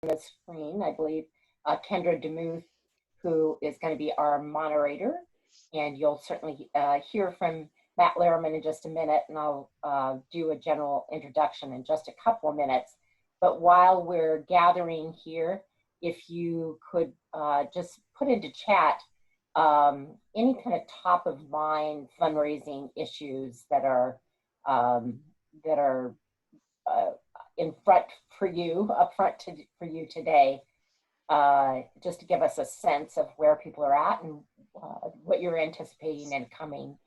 the screen, I believe, Kendra DeMuth, who is going to be our moderator. And you'll certainly hear from Matt Lehrman in just a minute, and I'll do a general introduction in just a couple of minutes. But while we're gathering here, if you could just put into chat any kind of top of mind fundraising issues that are in front for you, for you today, just to give us a sense of where people are at and what you're anticipating and coming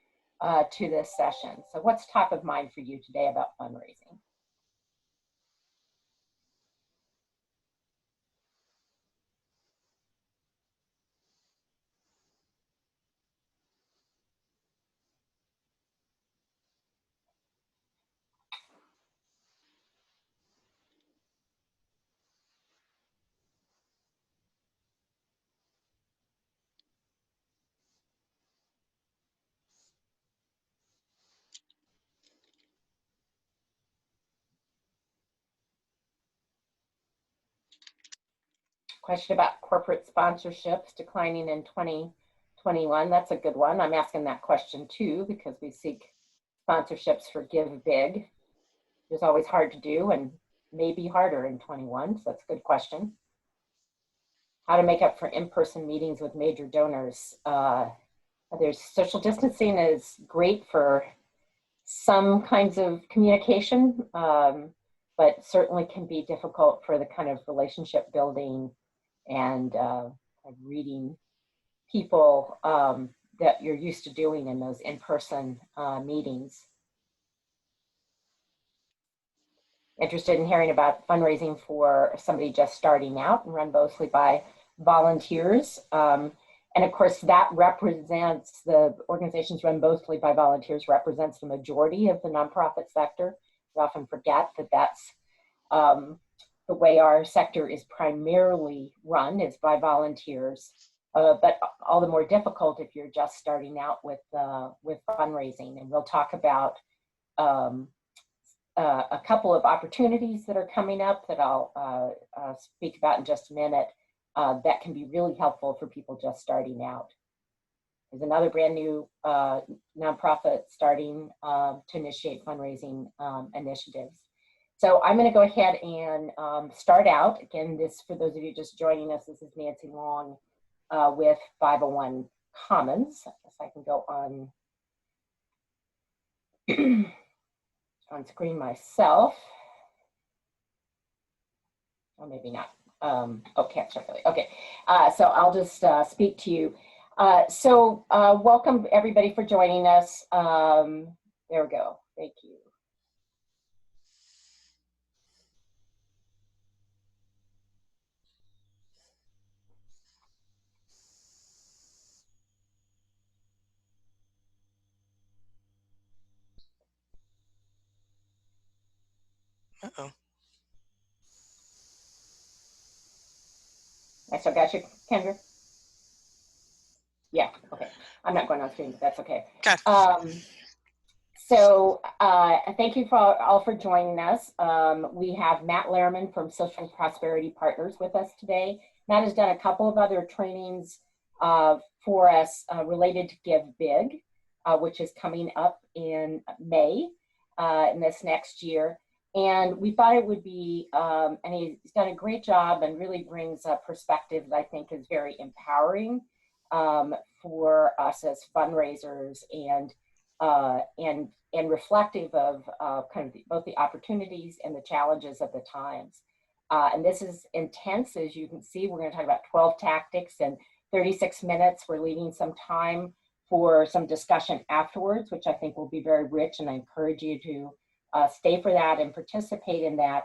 to this session. So what's top of mind for you today about fundraising? Question about corporate sponsorships declining in 2021. That's a good one. I'm asking that question too, because we seek sponsorships for Give Big. It's always hard to do and maybe harder in 21, so that's a good question. How to make up for in-person meetings with major donors. There's social distancing is great for some kinds of communication, but certainly can be difficult for the kind of relationship building and reading people that you're used to doing in those in-person meetings. Interested in hearing about fundraising for somebody just starting out and run mostly by volunteers. And of course, that represents, the organizations run mostly by volunteers represents the majority of the nonprofit sector. We often forget that that's the way our sector is primarily run, is by volunteers, but all the more difficult if you're just starting out with fundraising. And we'll talk about a couple of opportunities that are coming up that I'll speak about in just a minute that can be really helpful for people just starting out. There's another brand new nonprofit starting to initiate fundraising initiatives. So I'm going to go ahead and start out. Again, this, for those of you just joining us, this is Nancy Long with 501 Commons. I guess I can go on on screen myself. Or maybe not. Okay, okay. So I'll just speak to you. Welcome everybody for joining us. There we go. Thank you. Uh-oh. I still got you, Kendra? Yeah, okay. I'm not going on screen, but that's okay. Okay. Thank you all for joining us. We have Matt Lehrman from Social Prosperity Partners with us today. Matt has done a couple of other trainings for us related to Give Big, which is coming up in May in this next year. And we thought it would be, and he's done a great job and really brings a perspective that I think is very empowering for us as fundraisers and reflective of kind of both the opportunities and the challenges of the times. And this is intense, as you can see. We're going to talk about 12 tactics in 36 minutes. We're leaving some time for some discussion afterwards, which I think will be very rich, and I encourage you to stay for that and participate in that.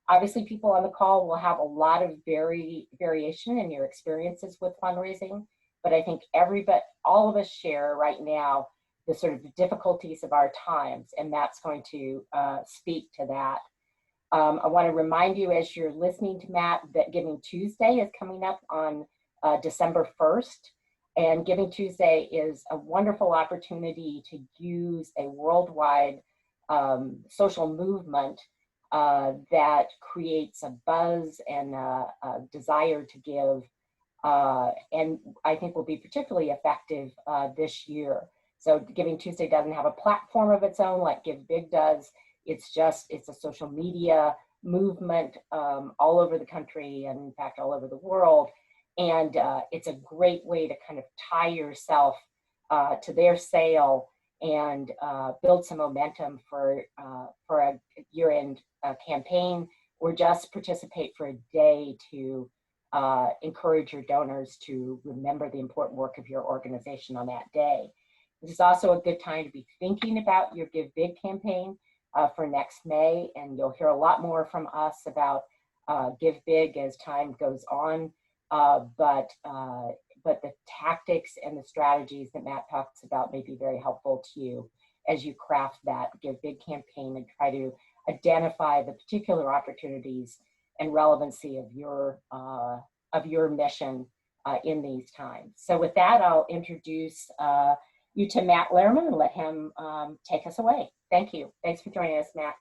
Obviously, people on the call will have a lot of variation in your experiences with fundraising, but I think all of us share right now the sort of difficulties of our times, and that's going to speak to that. I want to remind you as you're listening to Matt that Giving Tuesday is coming up on December 1st, and Giving Tuesday is a wonderful opportunity to use a worldwide social movement that creates a buzz and a desire to give, and I think will be particularly effective this year. So Giving Tuesday doesn't have a platform of its own like Give Big does. It's a social media movement all over the country, and in fact all over the world. And it's a great way to kind of tie yourself to their sale and build some momentum for a year-end campaign, or just participate for a day to encourage your donors to remember the important work of your organization on that day. This is also a good time to be thinking about your Give Big campaign for next May, and you'll hear a lot more from us about Give Big as time goes on. But the tactics and the strategies that Matt talks about may be very helpful to you as you craft that Give Big campaign and try to identify the particular opportunities and relevancy of your mission in these times. So with that, I'll introduce you to Matt Lehrman and let him take us away. Thank you. Thanks for joining us, Matt.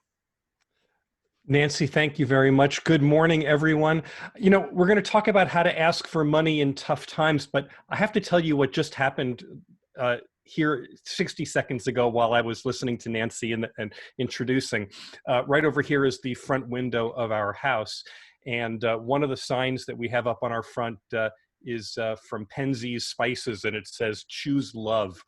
Nancy, thank you very much. Good morning, everyone. You know, we're going to talk about how to ask for money in tough times, but I have to tell you what just happened here 60 seconds ago while I was listening to Nancy and introducing. Right over here is the front window of our house. And one of the signs that we have up on our front is from Penzeys Spices, and it says, "Choose love."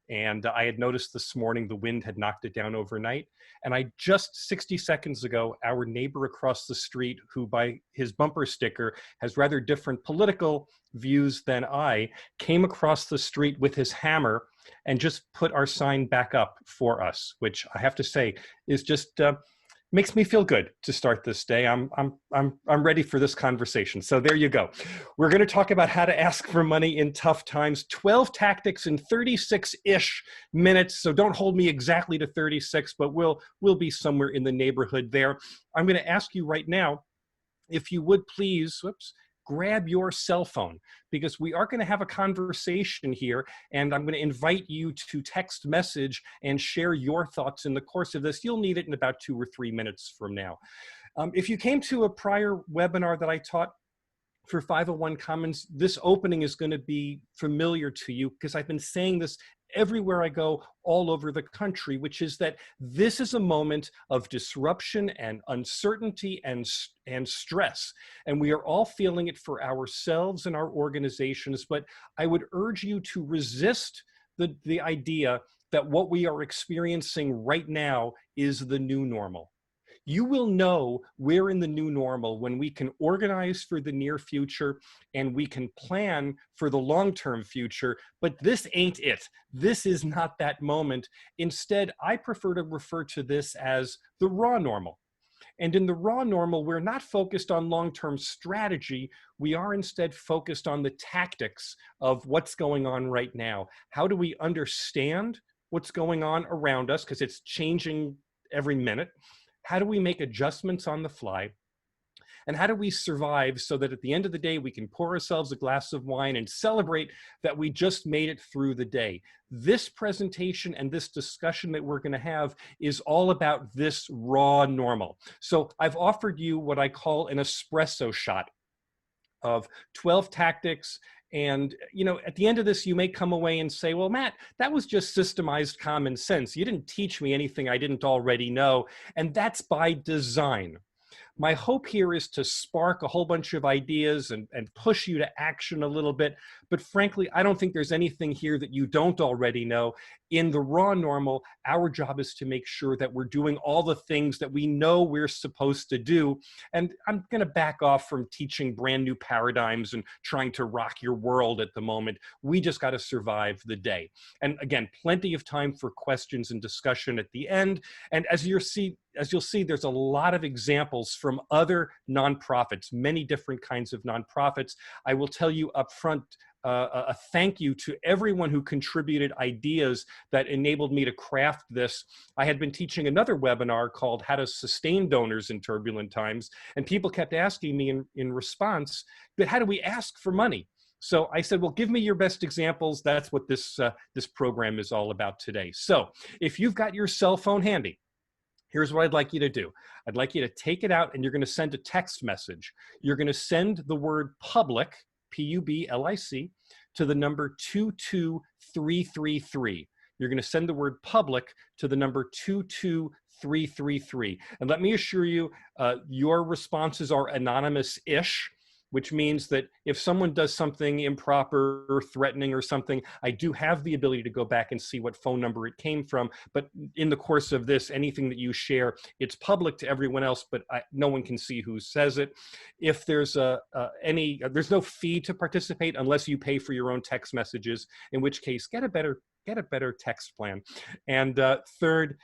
And I had noticed this morning the wind had knocked it down overnight. And I just 60 seconds ago, our neighbor across the street, who by his bumper sticker has rather different political views than I, came across the street with his hammer and just put our sign back up for us, which I have to say is just makes me feel good to start this day. I'm ready for this conversation. So there you go. We're going to talk about how to ask for money in tough times. 12 tactics in 36-ish minutes. So don't hold me exactly to 36, but we'll be somewhere in the neighborhood there. I'm going to ask you right now, if you would please, grab your cell phone, because we are going to have a conversation here, and I'm going to invite you to text message and share your thoughts in the course of this. You'll need it in about 2 or 3 minutes from now. If you came to a prior webinar that I taught for 501 Commons, this opening is going to be familiar to you, because I've been saying this everywhere I go all over the country, which is that this is a moment of disruption and uncertainty and stress. And we are all feeling it for ourselves and our organizations. But I would urge you to resist the idea that what we are experiencing right now is the new normal. You will know we're in the new normal when we can organize for the near future and we can plan for the long-term future, but this ain't it. This is not that moment. Instead, I prefer to refer to this as the raw normal. And in the raw normal, we're not focused on long-term strategy. We are instead focused on the tactics of what's going on right now. How do we understand what's going on around us, because it's changing every minute? How do we make adjustments on the fly? And how do we survive so that at the end of the day, we can pour ourselves a glass of wine and celebrate that we just made it through the day? This presentation and this discussion that we're going to have is all about this raw normal. So I've offered you what I call an espresso shot of 12 tactics. And, you know, at the end of this, you may come away and say, well, Matt, that was just systemized common sense. You didn't teach me anything I didn't already know. And that's by design. My hope here is to spark a whole bunch of ideas and push you to action a little bit. But frankly, I don't think there's anything here that you don't already know. In the raw normal, our job is to make sure that we're doing all the things that we know we're supposed to do. And I'm going to back off from teaching brand new paradigms and trying to rock your world at the moment. We just got to survive the day. And again, plenty of time for questions and discussion at the end. And as you'll see, there's a lot of examples from other nonprofits, many different kinds of nonprofits. I will tell you up front, a thank you to everyone who contributed ideas that enabled me to craft this. I had been teaching another webinar called How to Sustain Donors in Turbulent Times, and people kept asking me in response, but how do we ask for money? So I said, well, give me your best examples. That's what this program is all about today. So if you've got your cell phone handy, Here's what I'd like you to do. I'd like you to take it out and you're going to send a text message. You're going to send the word public, P-U-B-L-I-C, to the number 22333. You're going to send the word public to the number 22333. And let me assure you, your responses are anonymous-ish, which means that if someone does something improper or threatening or something, I do have the ability to go back and see what phone number it came from. But in the course of this, anything that you share, it's public to everyone else, but no one can see who says it. If there's there's no fee to participate unless you pay for your own text messages, in which case get a better text plan. And third,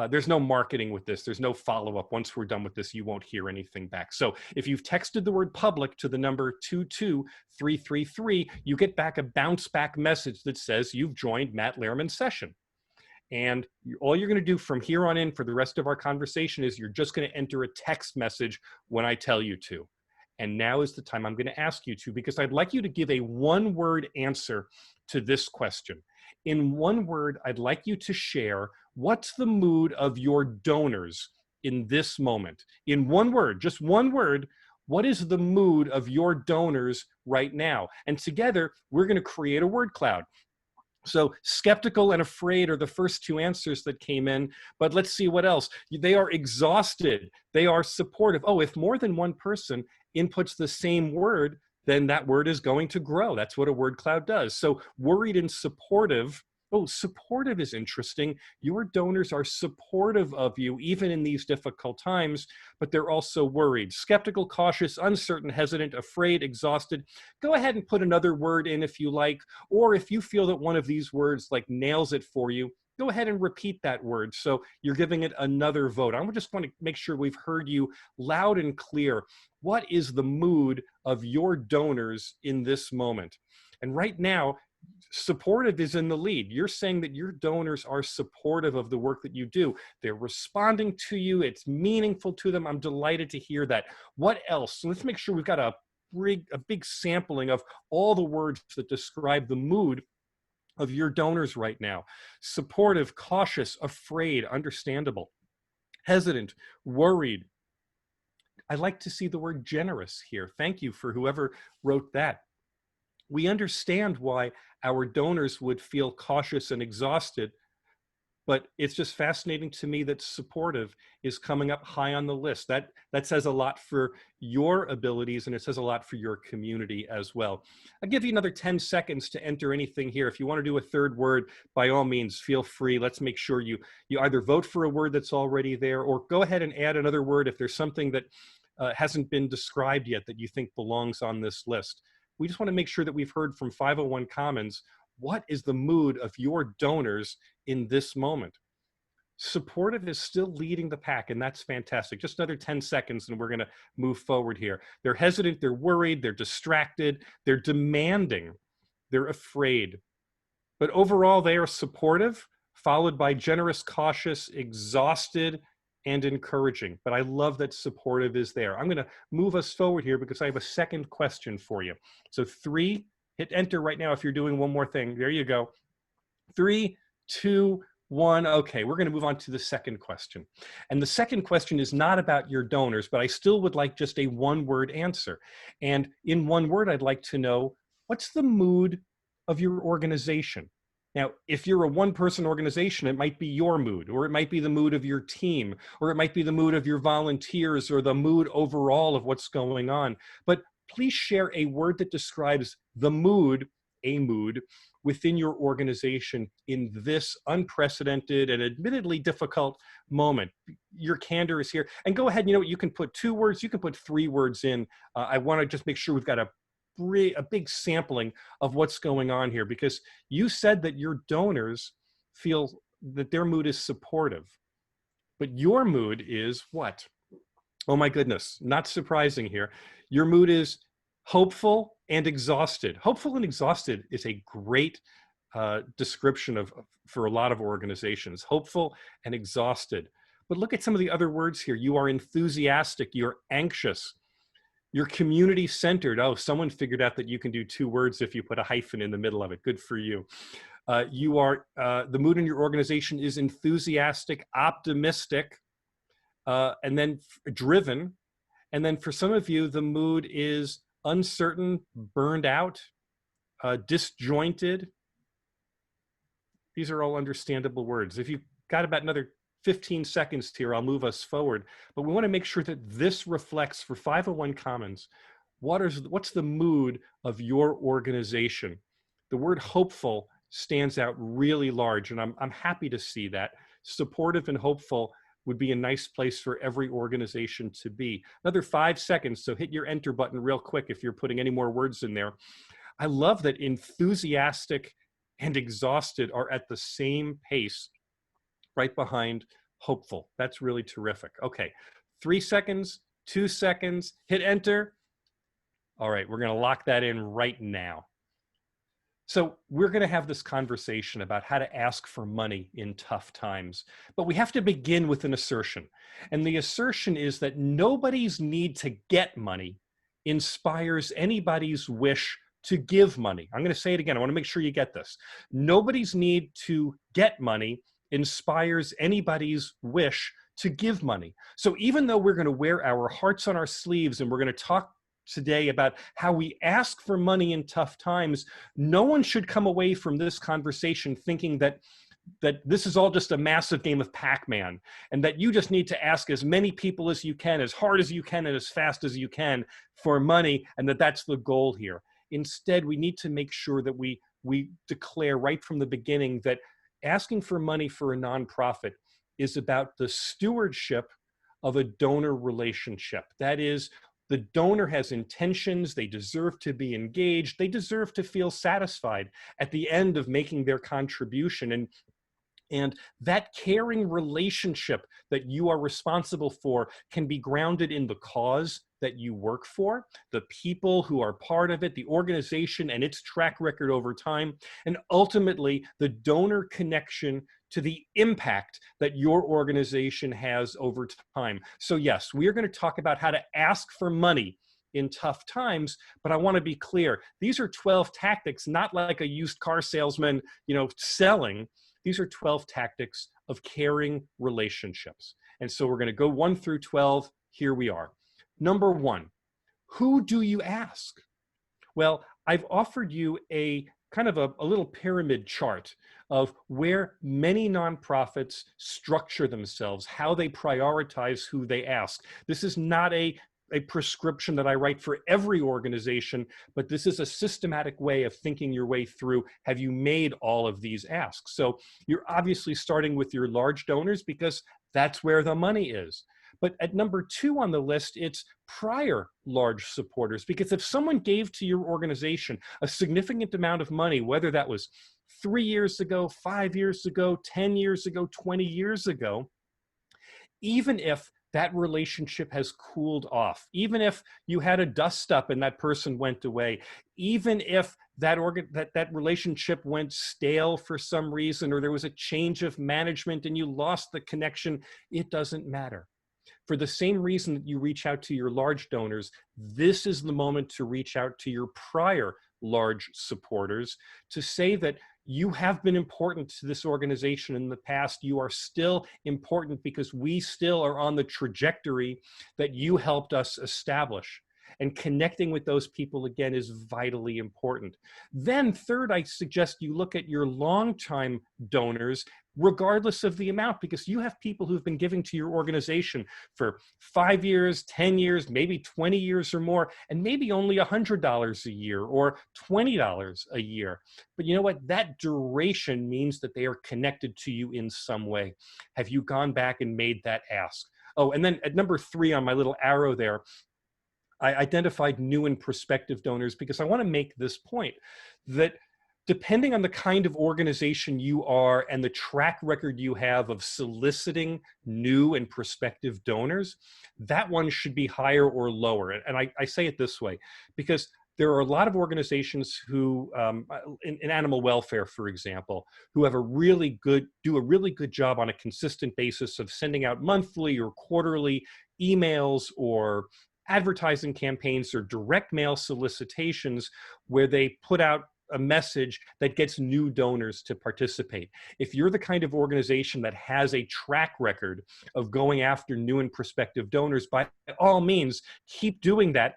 there's no marketing with this. There's no follow-up. Once we're done with this, you won't hear anything back. So if you've texted the word public to the number 22333, you get back a bounce back message that says you've joined Matt Lehrman's session. And all you're going to do from here on in for the rest of our conversation is you're just going to enter a text message when I tell you to. And now is the time I'm going to ask you to, because I'd like you to give a one-word answer to this question. In one word, I'd like you to share what's the mood of your donors in this moment. In one word, just one word, what is the mood of your donors right now? And together, we're going to create a word cloud. So skeptical and afraid are the first two answers that came in, but let's see what else. They are exhausted. They are supportive. Oh, if more than one person inputs the same word, then that word is going to grow. That's what a word cloud does. So worried and supportive. Oh, supportive is interesting. Your donors are supportive of you, even in these difficult times, but they're also worried. Skeptical, cautious, uncertain, hesitant, afraid, exhausted. Go ahead and put another word in if you like, or if you feel that one of these words like nails it for you, go ahead and repeat that word. So you're giving it another vote. I just want to make sure we've heard you loud and clear. What is the mood of your donors in this moment? And right now, supportive is in the lead. You're saying that your donors are supportive of the work that you do. They're responding to you. It's meaningful to them. I'm delighted to hear that. What else? So let's make sure we've got a big sampling of all the words that describe the mood of your donors right now. Supportive, cautious, afraid, understandable, hesitant, worried. I like to see the word generous here. Thank you for whoever wrote that. We understand why our donors would feel cautious and exhausted, but it's just fascinating to me that supportive is coming up high on the list. That says a lot for your abilities, and it says a lot for your community as well. I'll give you another 10 seconds to enter anything here. If you want to do a third word, by all means, feel free. Let's make sure you either vote for a word that's already there, or go ahead and add another word if there's something that hasn't been described yet that you think belongs on this list. We just want to make sure that we've heard from 501 Commons, what is the mood of your donors in this moment? Supportive is still leading the pack, and that's fantastic. Just another 10 seconds, and we're going to move forward here. They're hesitant, they're worried, they're distracted, they're demanding, they're afraid. But overall, they are supportive, followed by generous, cautious, exhausted, and encouraging. But I love that supportive is there. I'm going to move us forward here because I have a second question for you. So 3, hit enter right now if you're doing one more thing. There you go. 3, 2, 1. Okay, we're going to move on to the second question. And the second question is not about your donors, but I still would like just a one-word answer. And in one word, I'd like to know, what's the mood of your organization? Now, if you're a one-person organization, it might be your mood, or it might be the mood of your team, or it might be the mood of your volunteers, or the mood overall of what's going on. But please share a word that describes the mood, a mood, within your organization in this unprecedented and admittedly difficult moment. Your candor is here. And go ahead, you can put 2 words, you can put 3 words in. I want to just make sure we've got a big sampling of what's going on here, because you said that your donors feel that their mood is supportive, but your mood is what? Oh my goodness, not surprising here. Your mood is hopeful and exhausted. Hopeful and exhausted is a great description for a lot of organizations. Hopeful and exhausted. But look at some of the other words here. You are enthusiastic, you're anxious, you're community-centered. Oh, someone figured out that you can do 2 words if you put a hyphen in the middle of it. Good for you. The mood in your organization is enthusiastic, optimistic, and then driven. And then for some of you, the mood is uncertain, burned out, disjointed. These are all understandable words. If you've got about another 15 seconds here, I'll move us forward. But we want to make sure that this reflects for 501 Commons, what's the mood of your organization? The word hopeful stands out really large, and I'm happy to see that. Supportive and hopeful would be a nice place for every organization to be. Another 5 seconds, so hit your enter button real quick if you're putting any more words in there. I love that enthusiastic and exhausted are at the same pace, right behind hopeful. That's really terrific. Okay, 3 seconds, 2 seconds, hit enter. All right, we're gonna lock that in right now. So we're going to have this conversation about how to ask for money in tough times, but we have to begin with an assertion. And the assertion is that nobody's need to get money inspires anybody's wish to give money. I'm going to say it again. I want to make sure you get this. Nobody's need to get money inspires anybody's wish to give money. So even though we're going to wear our hearts on our sleeves and we're going to talk today about how we ask for money in tough times, no one should come away from this conversation thinking that this is all just a massive game of Pac-Man and that you just need to ask as many people as you can, as hard as you can, and as fast as you can for money, and that's the goal here. Instead, we need to make sure that we declare right from the beginning that asking for money for a nonprofit is about the stewardship of a donor relationship. That is, the donor has intentions, they deserve to be engaged, they deserve to feel satisfied at the end of making their contribution. And that caring relationship that you are responsible for can be grounded in the cause that you work for, the people who are part of it, the organization and its track record over time, and ultimately the donor connection to the impact that your organization has over time. So yes, we are going to talk about how to ask for money in tough times, but I want to be clear. These are 12 tactics, not like a used car salesman, selling. These are 12 tactics of caring relationships. And so we're going to go 1 through 12. Here we are. Number 1, who do you ask? Well, I've offered you a kind of a little pyramid chart of where many nonprofits structure themselves, how they prioritize who they ask. This is not a prescription that I write for every organization, but this is a systematic way of thinking your way through, have you made all of these asks? So you're obviously starting with your large donors because that's where the money is. But at number 2 on the list, it's prior large supporters, because if someone gave to your organization a significant amount of money, whether that was 3 years ago, 5 years ago, 10 years ago, 20 years ago, even if that relationship has cooled off, even if you had a dust up and that person went away, even if that relationship went stale for some reason, or there was a change of management and you lost the connection, it doesn't matter. For the same reason that you reach out to your large donors, this is the moment to reach out to your prior large supporters to say that you have been important to this organization in the past. You are still important because we still are on the trajectory that you helped us establish. And connecting with those people again is vitally important. Then third, I suggest you look at your longtime donors, regardless of the amount, because you have people who've been giving to your organization for 5 years, 10 years, maybe 20 years or more, and maybe only $100 a year or $20 a year. But you know what? That duration means that they are connected to you in some way. Have you gone back and made that ask? Oh, and then at number 3 on my little arrow there, I identified new and prospective donors because I want to make this point that depending on the kind of organization you are and the track record you have of soliciting new and prospective donors, that one should be higher or lower. And I say it this way because there are a lot of organizations who, in animal welfare, for example, who have do a really good job on a consistent basis of sending out monthly or quarterly emails or advertising campaigns or direct mail solicitations where they put out a message that gets new donors to participate. If you're the kind of organization that has a track record of going after new and prospective donors, by all means, keep doing that.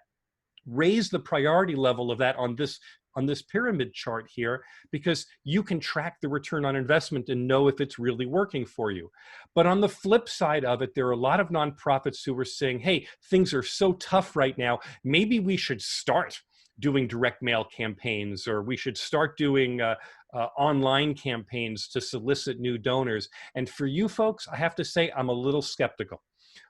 Raise the priority level of that on this pyramid chart here, because you can track the return on investment and know if it's really working for you. But on the flip side of it, there are a lot of nonprofits who are saying, hey, things are so tough right now, maybe we should start doing direct mail campaigns, or we should start doing online campaigns to solicit new donors. And for you folks, I have to say, I'm a little skeptical,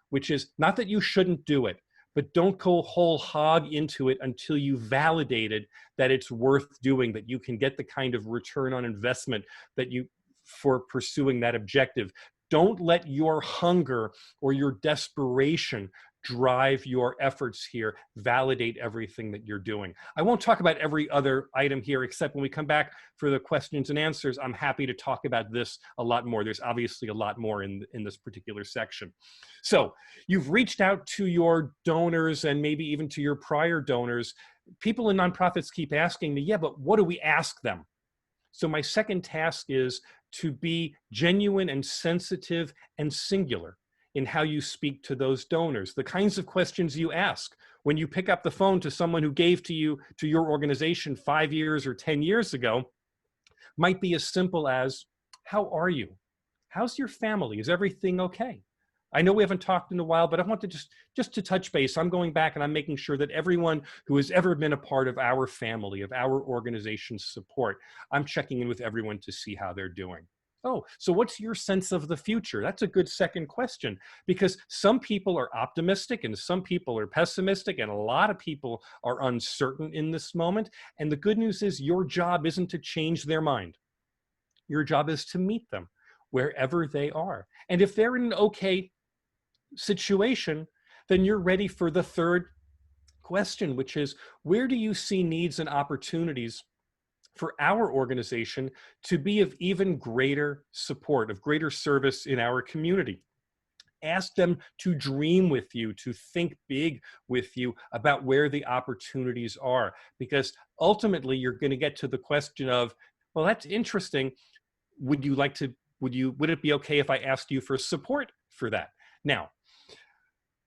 which is not that you shouldn't do it, but don't go whole hog into it until you validated that it's worth doing, that you can get the kind of return on investment that you for pursuing that objective. Don't let your hunger or your desperation drive your efforts here. Validate everything that you're doing. I won't talk about every other item here, except when we come back for the questions and answers, I'm happy to talk about this a lot more. There's obviously a lot more in this particular section. So you've reached out to your donors and maybe even to your prior donors. People in nonprofits keep asking me, yeah, but what do we ask them? So my second task is to be genuine and sensitive and singular in how you speak to those donors. The kinds of questions you ask when you pick up the phone to someone who gave to you, to your organization 5 years or 10 years ago, might be as simple as, how are you? How's your family? Is everything okay? I know we haven't talked in a while, but I want to just to touch base. I'm going back and I'm making sure that everyone who has ever been a part of our family, of our organization's support, I'm checking in with everyone to see how they're doing. Oh, so what's your sense of the future? That's a good second question, because some people are optimistic and some people are pessimistic, and a lot of people are uncertain in this moment. And the good news is your job isn't to change their mind. Your job is to meet them wherever they are. And if they're in an okay situation, then you're ready for the third question, which is, where do you see needs and opportunities for our organization to be of even greater support, of greater service in our community? Ask them to dream with you, to think big with you about where the opportunities are, because ultimately you're going to get to the question of, well, that's interesting. Would it be okay if I asked you for support for that? Now,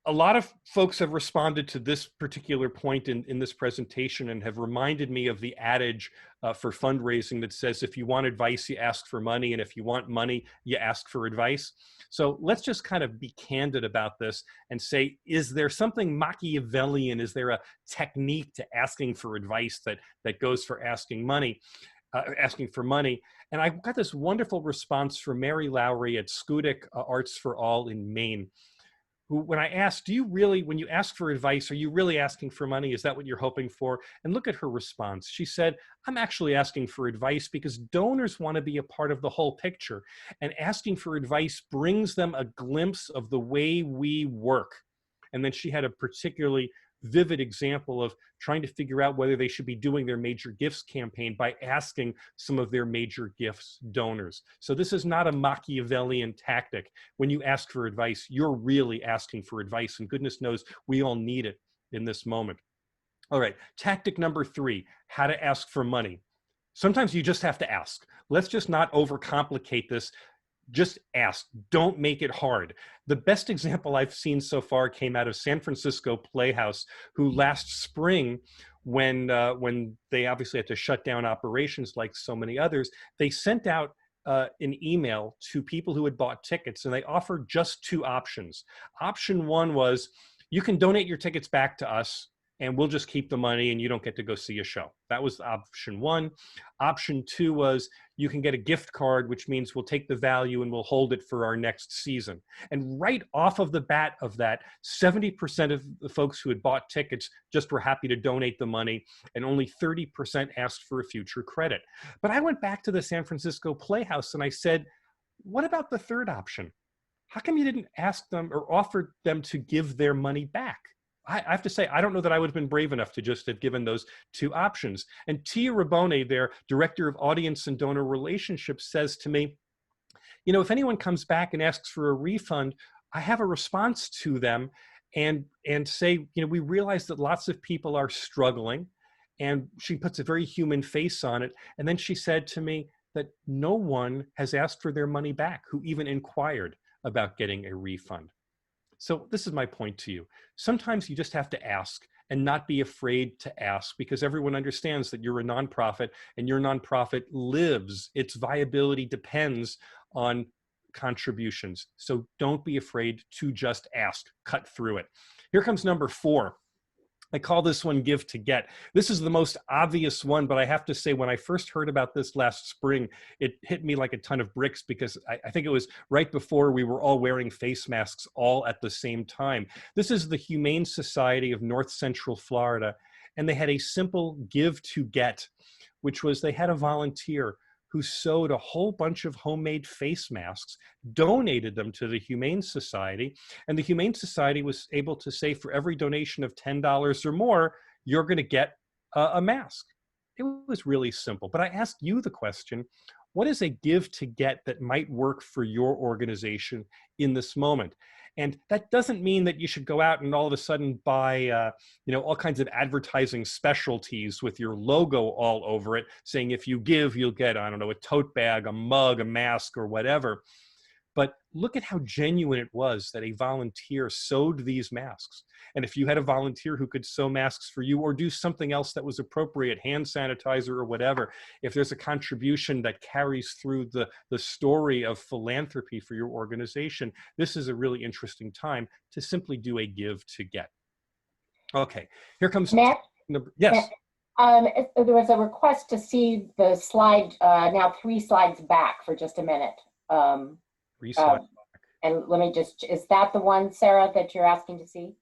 a lot of folks have responded to this particular point in this presentation and have reminded me of the adage for fundraising that says, if you want advice, you ask for money, and if you want money, you ask for advice. So let's just kind of be candid about this and say, is there something Machiavellian? Is there a technique to asking for advice that goes for asking for money? And I got this wonderful response from Mary Lowry at Schoodic Arts for All in Maine, who, when I asked, do you really, when you ask for advice, are you really asking for money? Is that what you're hoping for? And look at her response. She said, I'm actually asking for advice because donors want to be a part of the whole picture. And asking for advice brings them a glimpse of the way we work. And then she had a particularly vivid example of trying to figure out whether they should be doing their major gifts campaign by asking some of their major gifts donors. So this is not a Machiavellian tactic. When you ask for advice, you're really asking for advice, and goodness knows we all need it in this moment. All right, tactic number 3, how to ask for money. Sometimes you just have to ask. Let's just not overcomplicate this. Just ask. Don't make it hard. The best example I've seen so far came out of San Francisco Playhouse, who last spring, when they obviously had to shut down operations like so many others, they sent out an email to people who had bought tickets, and they offered just 2 options. Option 1 was, you can donate your tickets back to us, and we'll just keep the money and you don't get to go see a show. That was option 1. Option 2 was, you can get a gift card, which means we'll take the value and we'll hold it for our next season. And right off of the bat of that, 70% of the folks who had bought tickets just were happy to donate the money, and only 30% asked for a future credit. But I went back to the San Francisco Playhouse and I said, what about the third option? How come you didn't ask them or offer them to give their money back? I have to say, I don't know that I would have been brave enough to just have given those 2 options. And Tia Rabone, their director of audience and donor relationships, says to me, you know, if anyone comes back and asks for a refund, I have a response to them and say, you know, we realize that lots of people are struggling, And she puts a very human face on it. And then she said to me that no one has asked for their money back who even inquired about getting a refund. So this is my point to you. Sometimes you just have to ask and not be afraid to ask, because everyone understands that you're a nonprofit and your nonprofit lives, its viability depends on contributions. So don't be afraid to just ask, cut through it. Here comes number 4. I call this one give to get. This is the most obvious one, but I have to say, when I first heard about this last spring, it hit me like a ton of bricks, because I think it was right before we were all wearing face masks all at the same time. This is the Humane Society of North Central Florida, and they had a simple give to get, which was they had a volunteer who sewed a whole bunch of homemade face masks, donated them to the Humane Society, and the Humane Society was able to say, for every donation of $10 or more, you're going to get a mask. It was really simple. But I asked you the question, what is a give to get that might work for your organization in this moment? And that doesn't mean that you should go out and all of a sudden buy, all kinds of advertising specialties with your logo all over it, saying if you give, you'll get, I don't know, a tote bag, a mug, a mask, or whatever. But look at how genuine it was that a volunteer sewed these masks. And if you had a volunteer who could sew masks for you or do something else that was appropriate, hand sanitizer or whatever, if there's a contribution that carries through the story of philanthropy for your organization, this is a really interesting time to simply do a give to get. Okay, here comes Matt? number, yes. There was a request to see the slide, now 3 slides back for just a minute. And let me just, is that the one, Sarah, that you're asking to see?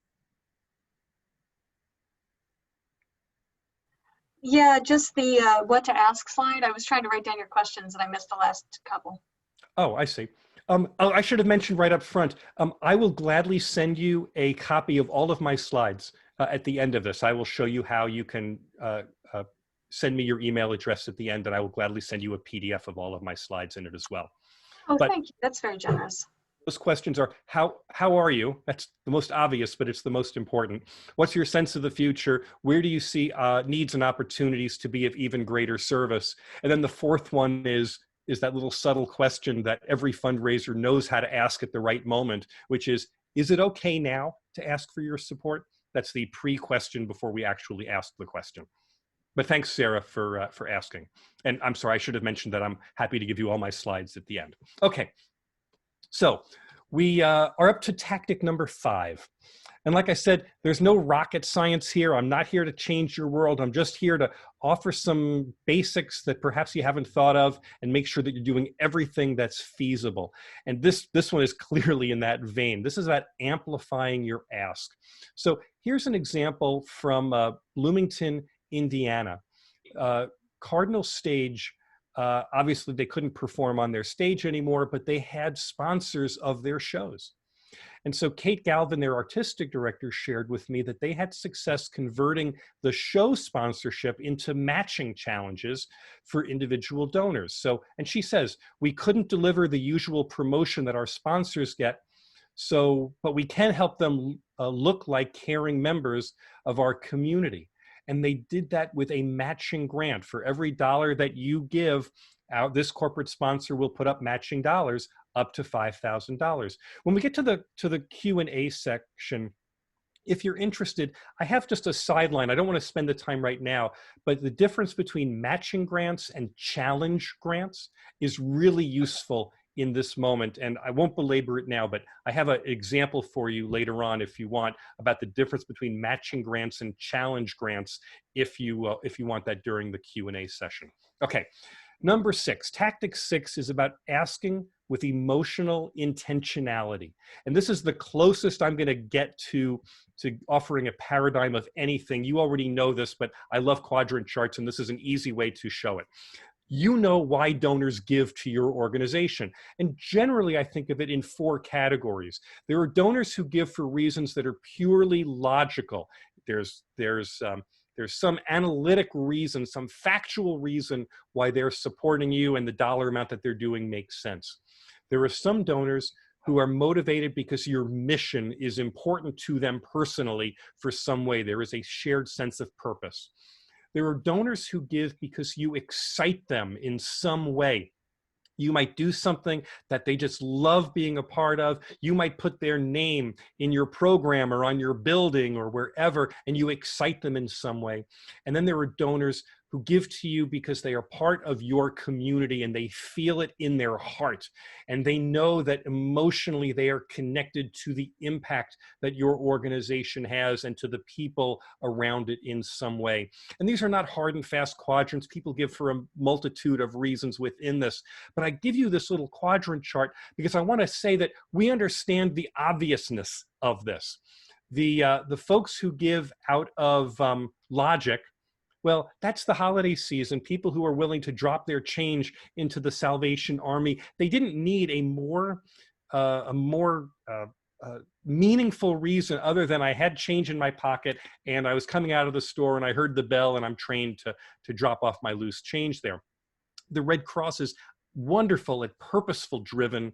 Yeah, just the what to ask slide. I was trying to write down your questions and I missed the last couple. Oh, I see. I should have mentioned right up front, I will gladly send you a copy of all of my slides at the end of this. I will show you how you can send me your email address at the end, and I will gladly send you a PDF of all of my slides in it as well. Oh, But thank you. That's very generous. those questions are, how are you? That's the most obvious, but it's the most important. What's your sense of the future? Where do you see needs and opportunities to be of even greater service? And then the 4th one is that little subtle question that every fundraiser knows how to ask at the right moment, which is it okay now to ask for your support? That's the pre-question before we actually ask the question. But thanks, Sarah, for asking. And I'm sorry, I should have mentioned that I'm happy to give you all my slides at the end. Okay, so we are up to tactic number 5. And like I said, there's no rocket science here. I'm not here to change your world. I'm just here to offer some basics that perhaps you haven't thought of and make sure that you're doing everything that's feasible. And this one is clearly in that vein. This is about amplifying your ask. So here's an example from Bloomington, Indiana. Cardinal Stage, obviously they couldn't perform on their stage anymore, but they had sponsors of their shows. And so Kate Galvin, their artistic director, shared with me that they had success converting the show sponsorship into matching challenges for individual donors. So, and she says, we couldn't deliver the usual promotion that our sponsors get, but we can help them look like caring members of our community. And they did that with a matching grant. For every dollar that you give, this corporate sponsor will put up matching dollars up to $5,000. When we get to the Q&A section, if you're interested, I have just a sideline. I don't want to spend the time right now, but the difference between matching grants and challenge grants is really useful in this moment. And I won't belabor it now, but I have an example for you later on if you want about the difference between matching grants and challenge grants if you want that during the Q&A session. Okay, number 6, tactic 6 is about asking with emotional intentionality. And this is the closest I'm going to get to offering a paradigm of anything. You already know this, but I love quadrant charts, and this is an easy way to show it. You know why donors give to your organization. And generally, I think of it in 4 categories. There are donors who give for reasons that are purely logical. There's some analytic reason, some factual reason why they're supporting you, and the dollar amount that they're doing makes sense. There are some donors who are motivated because your mission is important to them personally for some way. There is a shared sense of purpose. There are donors who give because you excite them in some way. You might do something that they just love being a part of. You might put their name in your program or on your building or wherever, and you excite them in some way. And then there are donors who give to you because they are part of your community and they feel it in their heart. And they know that emotionally they are connected to the impact that your organization has and to the people around it in some way. And these are not hard and fast quadrants. People give for a multitude of reasons within this. But I give you this little quadrant chart because I want to say that we understand the obviousness of this. The folks who give out of logic, well, that's the holiday season. People who are willing to drop their change into the Salvation Army. They didn't need a more meaningful reason other than I had change in my pocket and I was coming out of the store and I heard the bell and I'm trained to drop off my loose change there. The Red Cross is wonderful at purposeful driven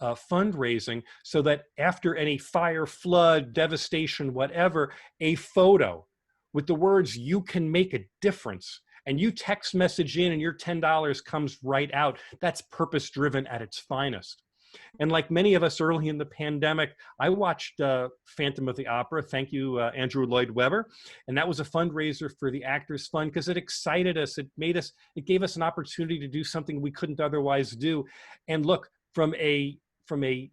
fundraising so that after any fire, flood, devastation, whatever, a photo with the words, "You can make a difference," and you text message in and your $10 comes right out. That's purpose driven at its finest. And like many of us early in the pandemic, I watched Phantom of the Opera. Thank you, Andrew Lloyd Webber. And that was a fundraiser for the Actors Fund because it excited us. It gave us an opportunity to do something we couldn't otherwise do. And look, from a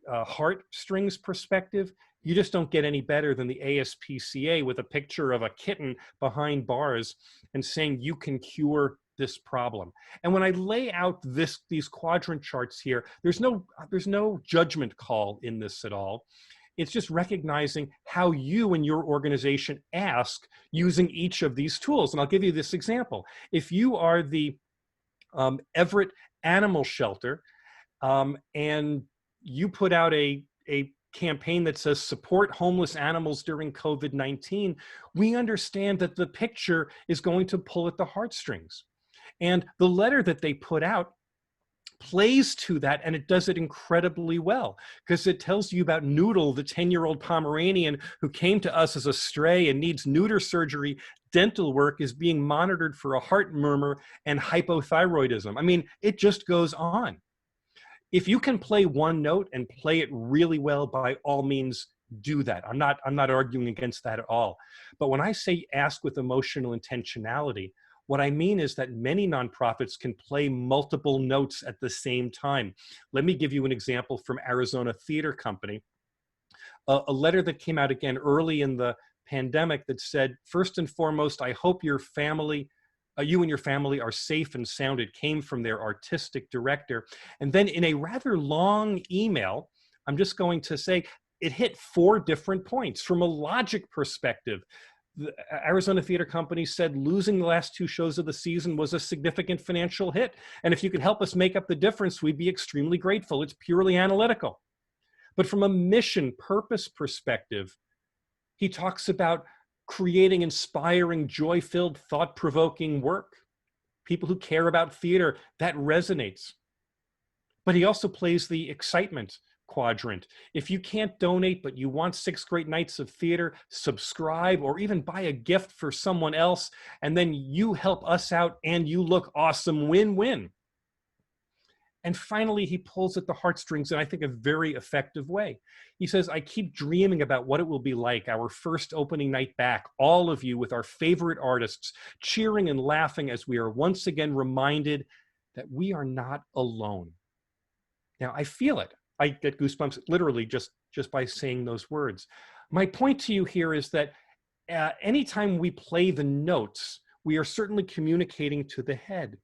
heartstrings perspective, you just don't get any better than the ASPCA with a picture of a kitten behind bars and saying you can cure this problem. And when I lay out these quadrant charts here, there's no judgment call in this at all. It's just recognizing how you and your organization ask using each of these tools. And I'll give you this example. If you are the Everett Animal Shelter and you put out a campaign that says support homeless animals during COVID-19, we understand that the picture is going to pull at the heartstrings. And the letter that they put out plays to that, and it does it incredibly well because it tells you about Noodle, the 10-year-old Pomeranian who came to us as a stray and needs neuter surgery. Dental work is being monitored for a heart murmur and hypothyroidism. I mean, it just goes on. If you can play one note and play it really well, by all means, do that. I'm not arguing against that at all. But when I say ask with emotional intentionality, what I mean is that many nonprofits can play multiple notes at the same time. Let me give you an example from Arizona Theater Company. A letter that came out again early in the pandemic that said, first and foremost, I hope your family you and your family are safe and sound. It came from their artistic director. And then in a rather long email, I'm just going to say it hit 4 different points. From a logic perspective, the Arizona Theater Company said losing the last 2 shows of the season was a significant financial hit. And if you could help us make up the difference, we'd be extremely grateful. It's purely analytical. But from a mission purpose perspective, he talks about creating inspiring, joy-filled, thought-provoking work. People who care about theater, that resonates. But he also plays the excitement quadrant. If you can't donate, but you want 6 great nights of theater, subscribe or even buy a gift for someone else, and then you help us out and you look awesome, win-win. And finally, he pulls at the heartstrings in, I think, a very effective way. He says, I keep dreaming about what it will be like, our first opening night back, all of you with our favorite artists, cheering and laughing as we are once again reminded that we are not alone. Now, I feel it. I get goosebumps literally just by saying those words. My point to you here is that anytime we play the notes, we are certainly communicating to the head.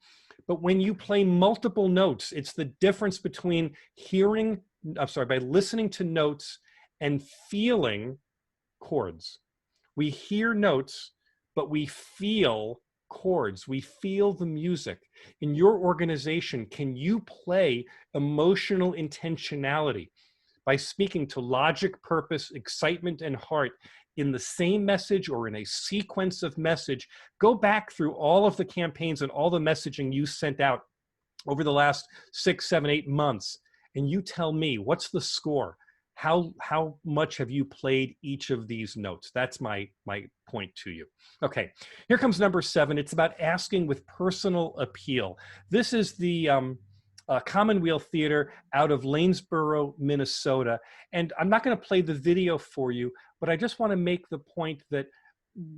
But when you play multiple notes, it's the difference between by listening to notes and feeling chords. We hear notes, but we feel chords. We feel the music. In your organization, can you play emotional intentionality by speaking to logic, purpose, excitement, and heart in the same message or in a sequence of message? Go back through all of the campaigns and all the messaging you sent out over the last 6, 7, 8 months, and you tell me, what's the score? how much have you played each of these notes? That's my point to you. Okay, here comes number 7. It's about asking with personal appeal. This is the Commonweal Theater out of Lanesboro, Minnesota. And I'm not going to play the video for you, but I just want to make the point that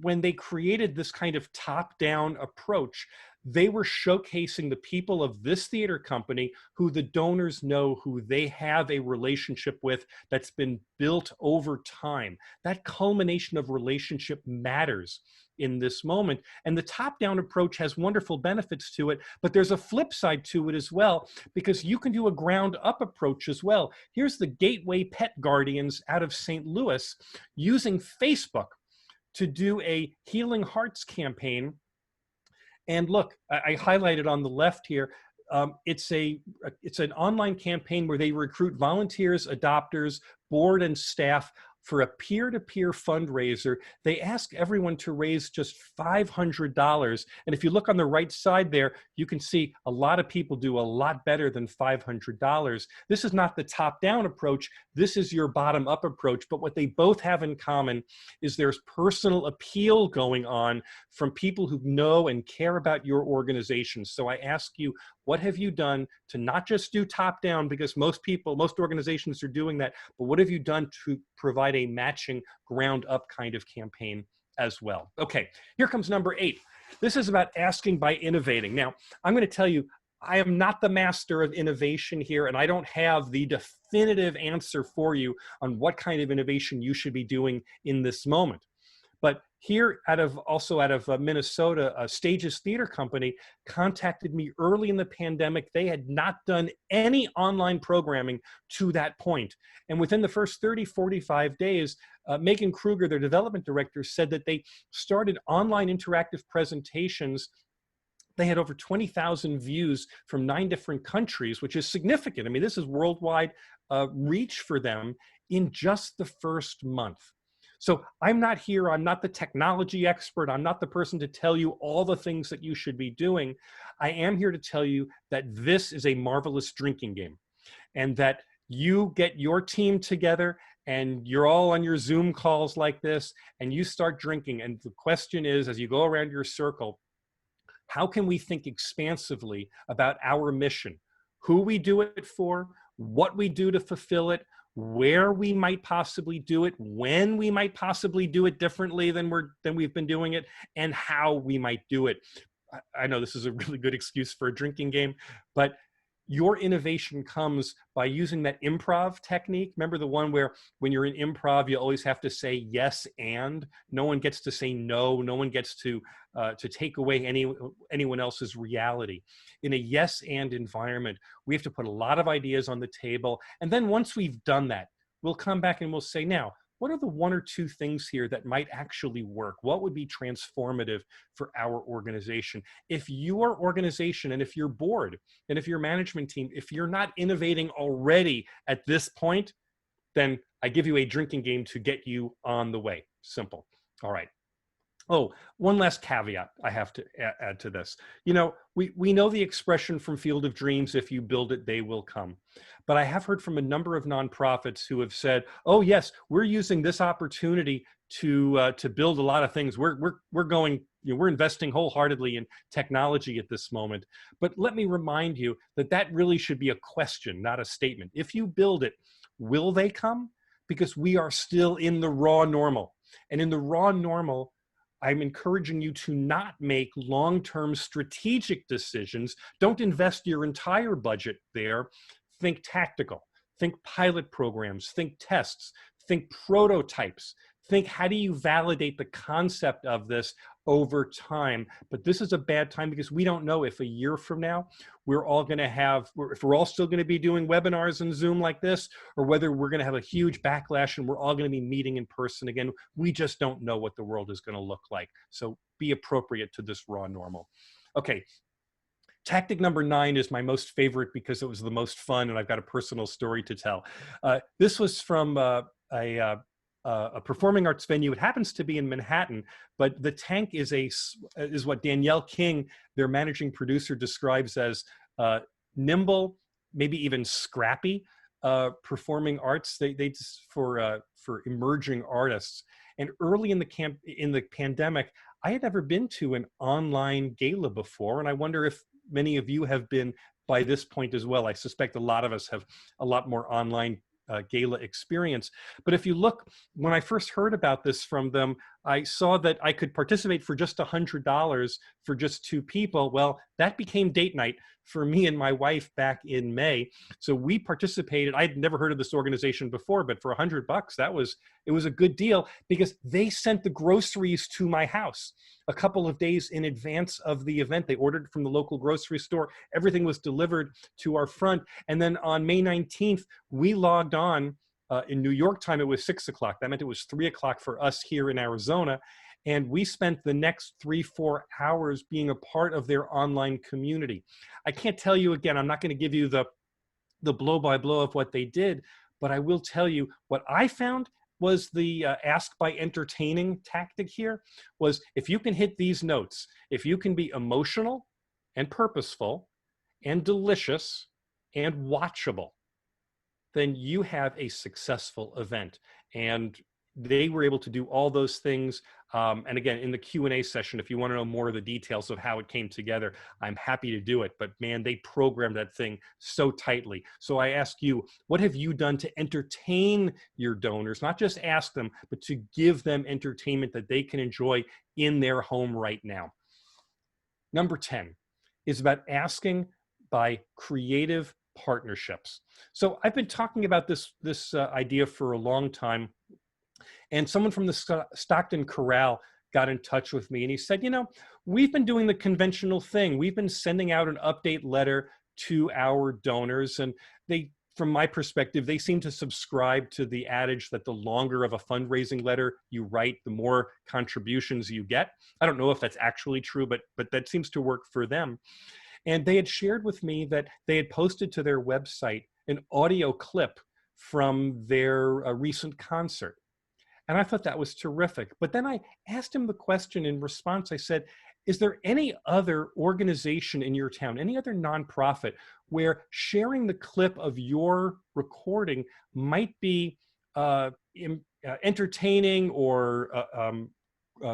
when they created this kind of top-down approach, they were showcasing the people of this theater company who the donors know, who they have a relationship with that's been built over time. That culmination of relationship matters in this moment. And the top-down approach has wonderful benefits to it, but there's a flip side to it as well, because you can do a ground-up approach as well. Here's the Gateway Pet Guardians out of St. Louis using Facebook to do a Healing Hearts campaign. And look, I highlighted on the left here, it's an online campaign where they recruit volunteers, adopters, board and staff for a peer-to-peer fundraiser. They ask everyone to raise just $500. And if you look on the right side there, you can see a lot of people do a lot better than $500. This is not the top-down approach. This is your bottom-up approach. But what they both have in common is there's personal appeal going on from people who know and care about your organization. So I ask you, what have you done to not just do top-down, because most organizations are doing that, but what have you done to provide a matching ground-up kind of campaign as well? Okay, here comes number 8. This is about asking by innovating. Now, I'm going to tell you, I am not the master of innovation here, and I don't have the definitive answer for you on what kind of innovation you should be doing in this moment. But here, also out of Minnesota, Stages Theater Company contacted me early in the pandemic. They had not done any online programming to that point. And within the first 30, 45 days, Megan Kruger, their development director, said that they started online interactive presentations. They had over 20,000 views from 9 different countries, which is significant. I mean, this is worldwide reach for them in just the first month. So I'm not here, I'm not the technology expert, I'm not the person to tell you all the things that you should be doing. I am here to tell you that this is a marvelous drinking game, and that you get your team together and you're all on your Zoom calls like this and you start drinking. And the question is, as you go around your circle, how can we think expansively about our mission, who we do it for, what we do to fulfill it, where we might possibly do it, when we might possibly do it differently than we've been doing it, and how we might do it. I know this is a really good excuse for a drinking game, but your innovation comes by using that improv technique. Remember the one where when you're in improv, you always have to say yes and. No one gets to say no. No one gets to take away anyone else's reality. In a yes and environment, we have to put a lot of ideas on the table. And then once we've done that, we'll come back and we'll say, now, what are the 1 or 2 things here that might actually work? What would be transformative for our organization? If your organization and if your board and if your management team, if you're not innovating already at this point, then I give you a drinking game to get you on the way. Simple. All right. Oh, one last caveat I have to add to this. You know, we know the expression from Field of Dreams, if you build it, they will come. But I have heard from a number of nonprofits who have said, oh yes, we're using this opportunity to build a lot of things. We're going, you know, we're investing wholeheartedly in technology at this moment. But let me remind you that that really should be a question, not a statement. If you build it, will they come? Because we are still in the raw normal. And in the raw normal, I'm encouraging you to not make long-term strategic decisions. Don't invest your entire budget there. Think tactical, think pilot programs, think tests, think prototypes, think how do you validate the concept of this over time. But this is a bad time because we don't know if a year from now we're all going to have, if we're all still going to be doing webinars and Zoom like this, or whether we're going to have a huge backlash and we're all going to be meeting in person again. We just don't know what the world is going to look like. So be appropriate to this raw normal. Okay. Tactic number 9 is my most favorite because it was the most fun and I've got a personal story to tell. This was from a performing arts venue. It happens to be in Manhattan, but the tank is what Danielle King, their managing producer, describes as nimble, maybe even scrappy. performing arts. They just for emerging artists. And early in the pandemic, I had never been to an online gala before, and I wonder if many of you have been by this point as well. I suspect a lot of us have a lot more online gala experience. But if you look, when I first heard about this from them, I saw that I could participate for just $100 for just 2 people. Well, that became date night for me and my wife back in May. So we participated. I'd never heard of this organization before, but for $100, it was a good deal because they sent the groceries to my house a couple of days in advance of the event. They ordered from the local grocery store. Everything was delivered to our front. And then on May 19th, we logged on. In New York time, it was 6 o'clock. That meant it was 3 o'clock for us here in Arizona. And we spent the next 3-4 hours being a part of their online community. I can't tell you again, I'm not going to give you the blow by blow of what they did, but I will tell you what I found was the ask by entertaining tactic here was if you can hit these notes, if you can be emotional and purposeful and delicious and watchable, then you have a successful event. And they were able to do all those things. And again, in the Q&A session, if you want to know more of the details of how it came together, I'm happy to do it. But man, they programmed that thing so tightly. So I ask you, what have you done to entertain your donors? Not just ask them, but to give them entertainment that they can enjoy in their home right now. Number 10 is about asking by creative partnerships. So I've been talking about this idea for a long time, and someone from the Stockton Corral got in touch with me and he said, we've been doing the conventional thing. We've been sending out an update letter to our donors, and from my perspective, they seem to subscribe to the adage that the longer of a fundraising letter you write, the more contributions you get. I don't know if that's actually true, but that seems to work for them. And they had shared with me that they had posted to their website an audio clip from their recent concert. And I thought that was terrific. But then I asked him the question in response. I said, is there any other organization in your town, any other nonprofit where sharing the clip of your recording might be entertaining or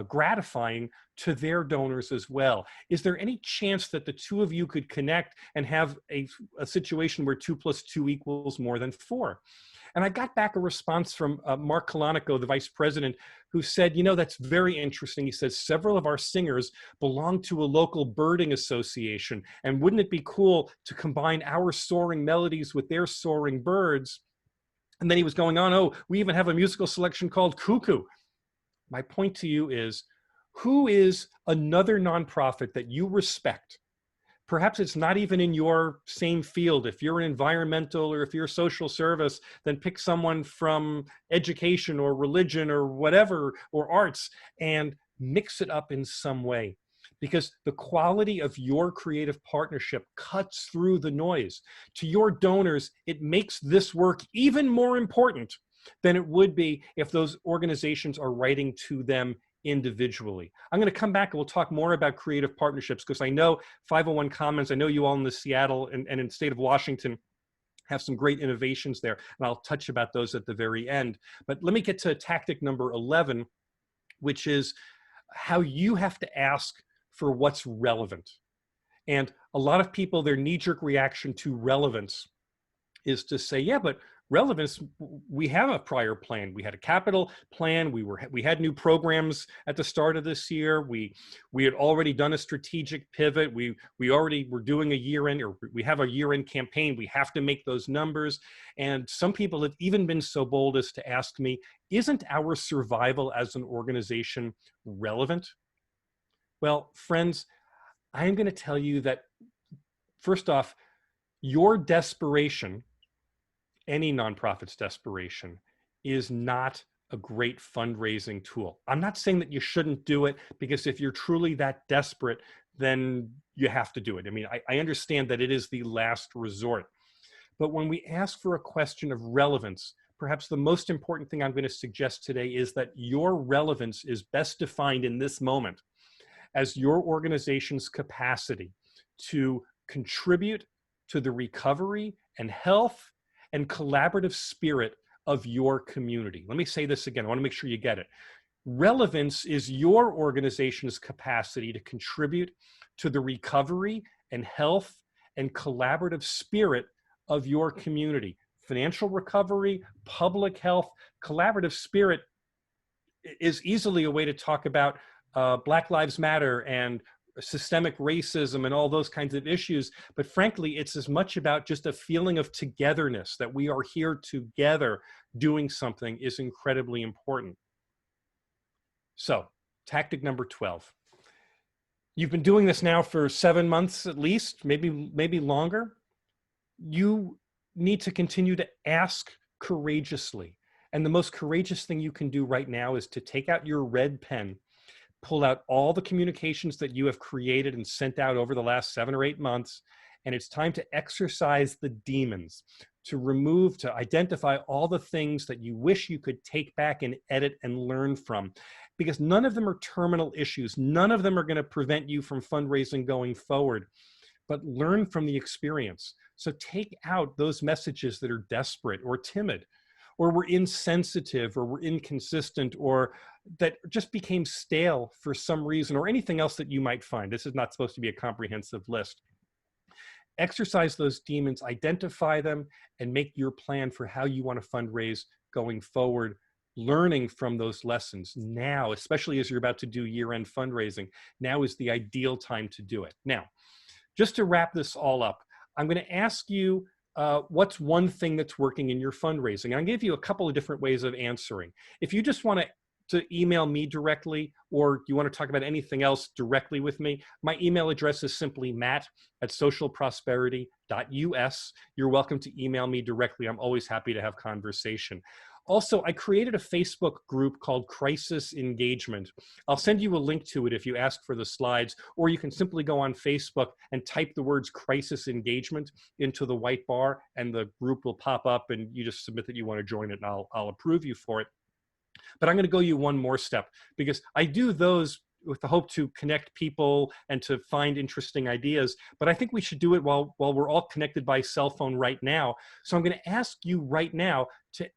gratifying to their donors as well? Is there any chance that the two of you could connect and have a situation where 2 + 2 = more than 4? And I got back a response from Mark Kalanico, the vice president, who said, that's very interesting. He says, several of our singers belong to a local birding association. And wouldn't it be cool to combine our soaring melodies with their soaring birds? And then he was going on, oh, we even have a musical selection called Cuckoo. My point to you is, who is another nonprofit that you respect? Perhaps it's not even in your same field. If you're an environmental or if you're social service, then pick someone from education or religion or whatever, or arts, and mix it up in some way. Because the quality of your creative partnership cuts through the noise. To your donors, it makes this work even more important than it would be if those organizations are writing to them individually. I'm going to come back and we'll talk more about creative partnerships, because I know 501 Commons, I know you all in the Seattle and in the state of Washington have some great innovations there, and I'll touch about those at the very end. But let me get to tactic number 11, which is how you have to ask for what's relevant. And a lot of people, their knee-jerk reaction to relevance is to say, yeah, but relevance, we have a prior plan. We had a capital plan. We had new programs at the start of this year. We had already done a strategic pivot. We already were doing a year-end, or we have a year-end campaign. We have to make those numbers. And some people have even been so bold as to ask me, isn't our survival as an organization relevant? Well, friends, I'm going to tell you that, first off, your desperation, any nonprofit's desperation, is not a great fundraising tool. I'm not saying that you shouldn't do it, because if you're truly that desperate, then you have to do it. I mean, I understand that it is the last resort. But when we ask for a question of relevance, perhaps the most important thing I'm going to suggest today is that your relevance is best defined in this moment as your organization's capacity to contribute to the recovery and health and collaborative spirit of your community. Let me say this again. I want to make sure you get it. Relevance is your organization's capacity to contribute to the recovery and health and collaborative spirit of your community. Financial recovery, public health, collaborative spirit is easily a way to talk about Black Lives Matter and systemic racism and all those kinds of issues. But frankly, it's as much about just a feeling of togetherness, that we are here together doing something is incredibly important. So, tactic number 12. You've been doing this now for 7 months at least, maybe longer. You need to continue to ask courageously. And the most courageous thing you can do right now is to take out your red pen, pull out all the communications that you have created and sent out over the last 7 or 8 months, and it's time to exercise the demons, to identify all the things that you wish you could take back and edit and learn from. Because none of them are terminal issues. None of them are going to prevent you from fundraising going forward, but learn from the experience. So take out those messages that are desperate or timid, or were insensitive, or were inconsistent, or that just became stale for some reason, or anything else that you might find. This is not supposed to be a comprehensive list. Exercise those demons, identify them, and make your plan for how you want to fundraise going forward, learning from those lessons. Now, especially as you're about to do year-end fundraising, now is the ideal time to do it. Now, just to wrap this all up, I'm going to ask you what's one thing that's working in your fundraising. I'll give you a couple of different ways of answering. If you just want to email me directly, or you want to talk about anything else directly with me, my email address is simply matt@socialprosperity.us. You're welcome to email me directly. I'm always happy to have conversation. Also, I created a Facebook group called Crisis Engagement. I'll send you a link to it if you ask for the slides, or you can simply go on Facebook and type the words Crisis Engagement into the white bar, and the group will pop up, and you just submit that you want to join it, and I'll approve you for it. But I'm going to go you one more step, because I do those with the hope to connect people and to find interesting ideas. But I think we should do it while we're all connected by cell phone right now. So I'm going to ask you right now to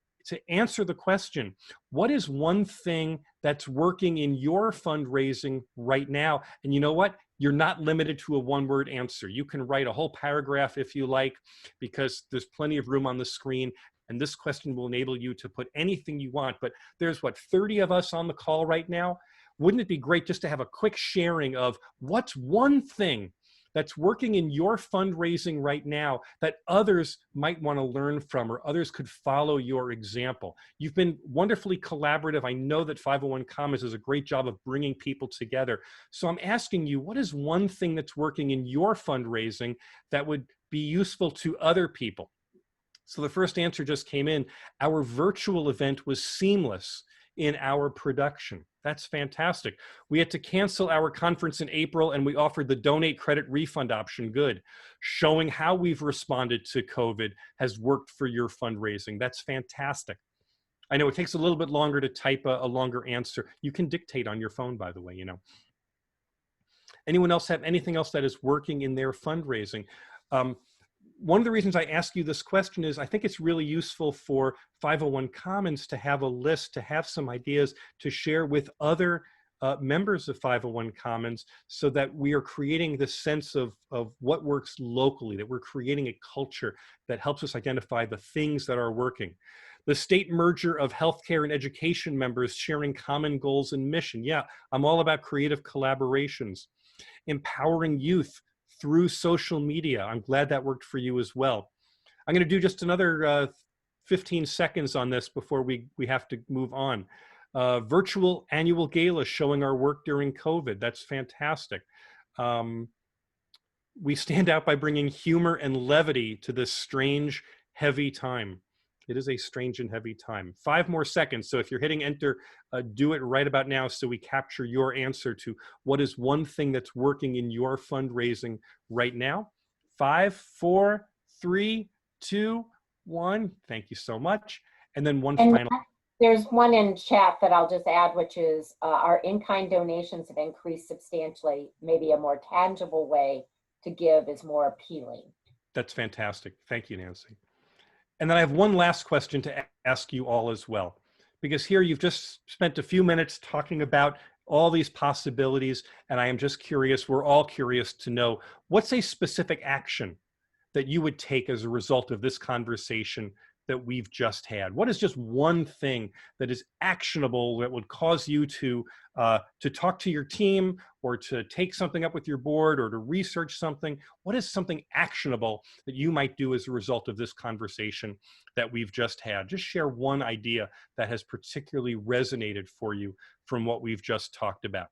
answer the question, what is one thing that's working in your fundraising right now? And you know what? You're not limited to a one-word answer. You can write a whole paragraph if you like, because there's plenty of room on the screen. And this question will enable you to put anything you want. But there's, 30 of us on the call right now? Wouldn't it be great just to have a quick sharing of what's one thing that's working in your fundraising right now that others might want to learn from, or others could follow your example? You've been wonderfully collaborative. I know that 501 Commons does a great job of bringing people together. So I'm asking you, what is one thing that's working in your fundraising that would be useful to other people? So the first answer just came in. Our virtual event was seamless in our production. That's fantastic. We had to cancel our conference in April, and we offered the donate credit refund option. Good. Showing how we've responded to COVID has worked for your fundraising. That's fantastic. I know it takes a little bit longer to type a longer answer. You can dictate on your phone, by the way, you know. Anyone else have anything else that is working in their fundraising? One of the reasons I ask you this question is I think it's really useful for 501 Commons to have a list, to have some ideas to share with other members of 501 Commons, so that we are creating this sense of what works locally, that we're creating a culture that helps us identify the things that are working. The state merger of healthcare and education members sharing common goals and mission. Yeah, I'm all about creative collaborations. Empowering youth through social media. I'm glad that worked for you as well. I'm going to do just another 15 seconds on this before we have to move on. Virtual annual gala showing our work during COVID. That's fantastic. We stand out by bringing humor and levity to this strange, heavy time. It is a strange and heavy time. 5 more seconds. So if you're hitting enter, do it right about now so we capture your answer to what is one thing that's working in your fundraising right now. 5, 4, 3, 2, 1. Thank you so much. And then one final. There's one in chat that I'll just add, which is our in-kind donations have increased substantially. Maybe a more tangible way to give is more appealing. That's fantastic. Thank you, Nancy. And then I have one last question to ask you all as well, because here you've just spent a few minutes talking about all these possibilities, and I am just curious, we're all curious to know, what's a specific action that you would take as a result of this conversation that we've just had? What is just one thing that is actionable that would cause you to talk to your team, or to take something up with your board, or to research something? What is something actionable that you might do as a result of this conversation that we've just had? Just share one idea that has particularly resonated for you from what we've just talked about.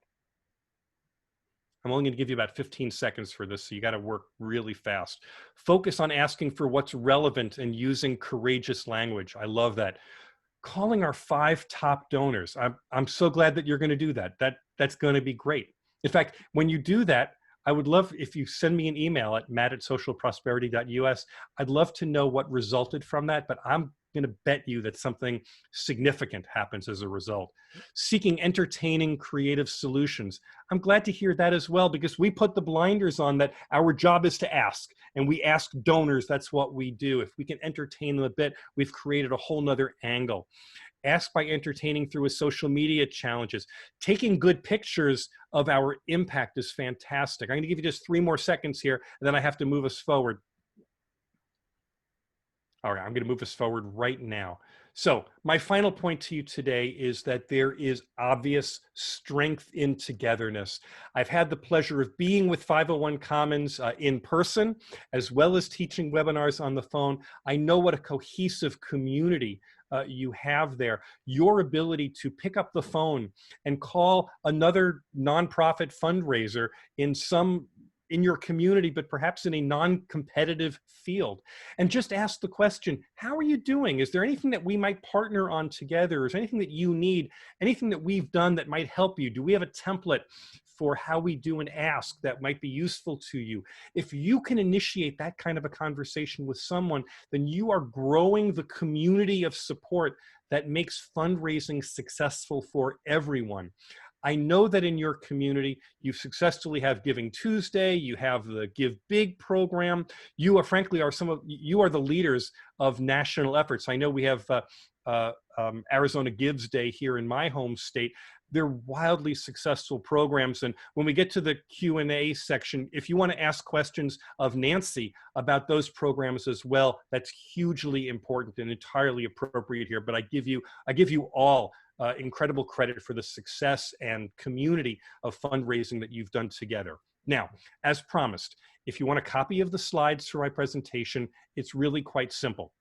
I'm only going to give you about 15 seconds for this, so you got to work really fast. Focus on asking for what's relevant and using courageous language. I love that. Calling our 5 top donors. I'm so glad that you're going to do that. That's going to be great. In fact, when you do that, I would love if you send me an email at matt@socialprosperity.us. I'd love to know what resulted from that, but I'm going to bet you that something significant happens as a result. Seeking entertaining, creative solutions. I'm glad to hear that as well, because we put the blinders on that our job is to ask, and we ask donors. That's what we do. If we can entertain them a bit, we've created a whole nother angle. Ask by entertaining through a social media challenges. Taking good pictures of our impact is fantastic. I'm going to give you just 3 more seconds here, and then I have to move us forward. All right, I'm going to move us forward right now. So my final point to you today is that there is obvious strength in togetherness. I've had the pleasure of being with 501 Commons in person, as well as teaching webinars on the phone. I know what a cohesive community you have there. Your ability to pick up the phone and call another nonprofit fundraiser in your community, but perhaps in a non-competitive field, and just ask the question, how are you doing? Is there anything that we might partner on together? Is there anything that you need? Anything that we've done that might help you? Do we have a template for how we do an ask that might be useful to you? If you can initiate that kind of a conversation with someone, then you are growing the community of support that makes fundraising successful for everyone. I know that in your community, you successfully have Giving Tuesday, you have the Give Big program. You are, frankly, you are the leaders of national efforts. I know we have Arizona Gives Day here in my home state. They're wildly successful programs. And when we get to the Q&A section, if you want to ask questions of Nancy about those programs as well, that's hugely important and entirely appropriate here. But I give you all incredible credit for the success and community of fundraising that you've done together. Now, as promised, if you want a copy of the slides for my presentation, it's really quite simple.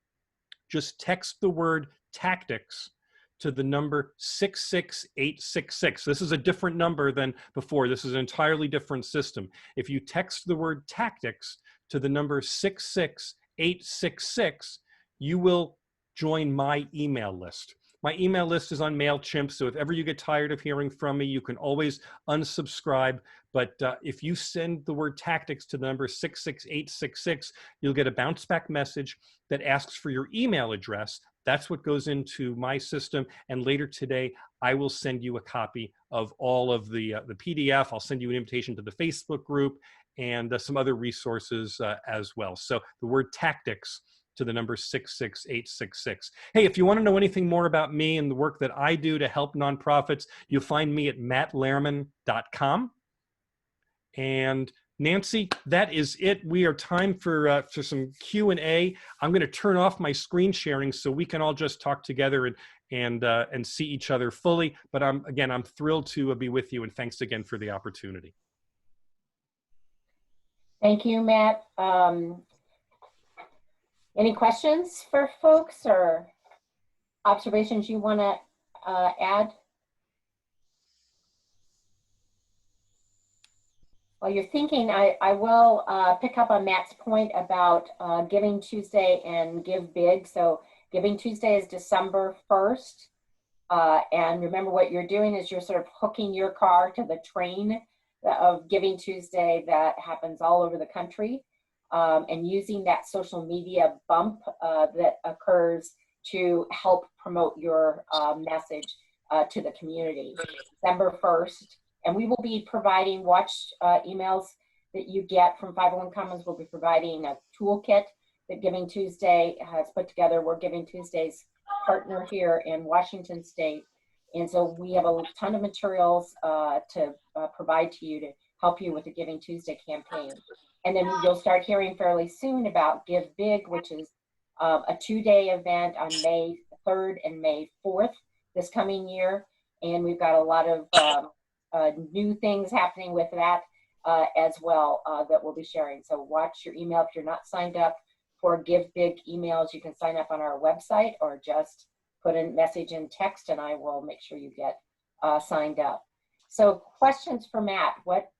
Just text the word tactics to the number 66866. This is a different number than before. This is an entirely different system. If you text the word tactics to the number 66866, you will join my email list. My email list is on MailChimp, so if ever you get tired of hearing from me, you can always unsubscribe. But if you send the word tactics to the number 66866, you'll get a bounce back message that asks for your email address. That's what goes into my system. And later today, I will send you a copy of all of the PDF. I'll send you an invitation to the Facebook group and some other resources as well. So the word tactics to the number 66866. Hey, if you want to know anything more about me and the work that I do to help nonprofits, you'll find me at mattlehrman.com. And Nancy, that is it. We are time for some Q&A. I'm going to turn off my screen sharing so we can all just talk together and see each other fully. But I'm thrilled to be with you, and thanks again for the opportunity. Thank you, Matt. Any questions for folks or observations you want to add? While you're thinking, I will pick up on Matt's point about Giving Tuesday and Give Big. So Giving Tuesday is December 1st. And remember, what you're doing is you're sort of hooking your car to the train of Giving Tuesday that happens all over the country. And using that social media bump that occurs to help promote your message to the community. December 1st. And we will be providing emails that you get from 501 Commons. We'll be providing a toolkit that Giving Tuesday has put together. We're Giving Tuesday's partner here in Washington State. And so we have a ton of materials to provide to you to help you with the Giving Tuesday campaign. And then you'll start hearing fairly soon about Give Big, which is a 2-day event on May 3rd and May 4th this coming year. And we've got a lot of new things happening with that as well that we'll be sharing. So watch your email. If you're not signed up for Give Big emails, you can sign up on our website or just put a message in text and I will make sure you get signed up. So questions for Matt. What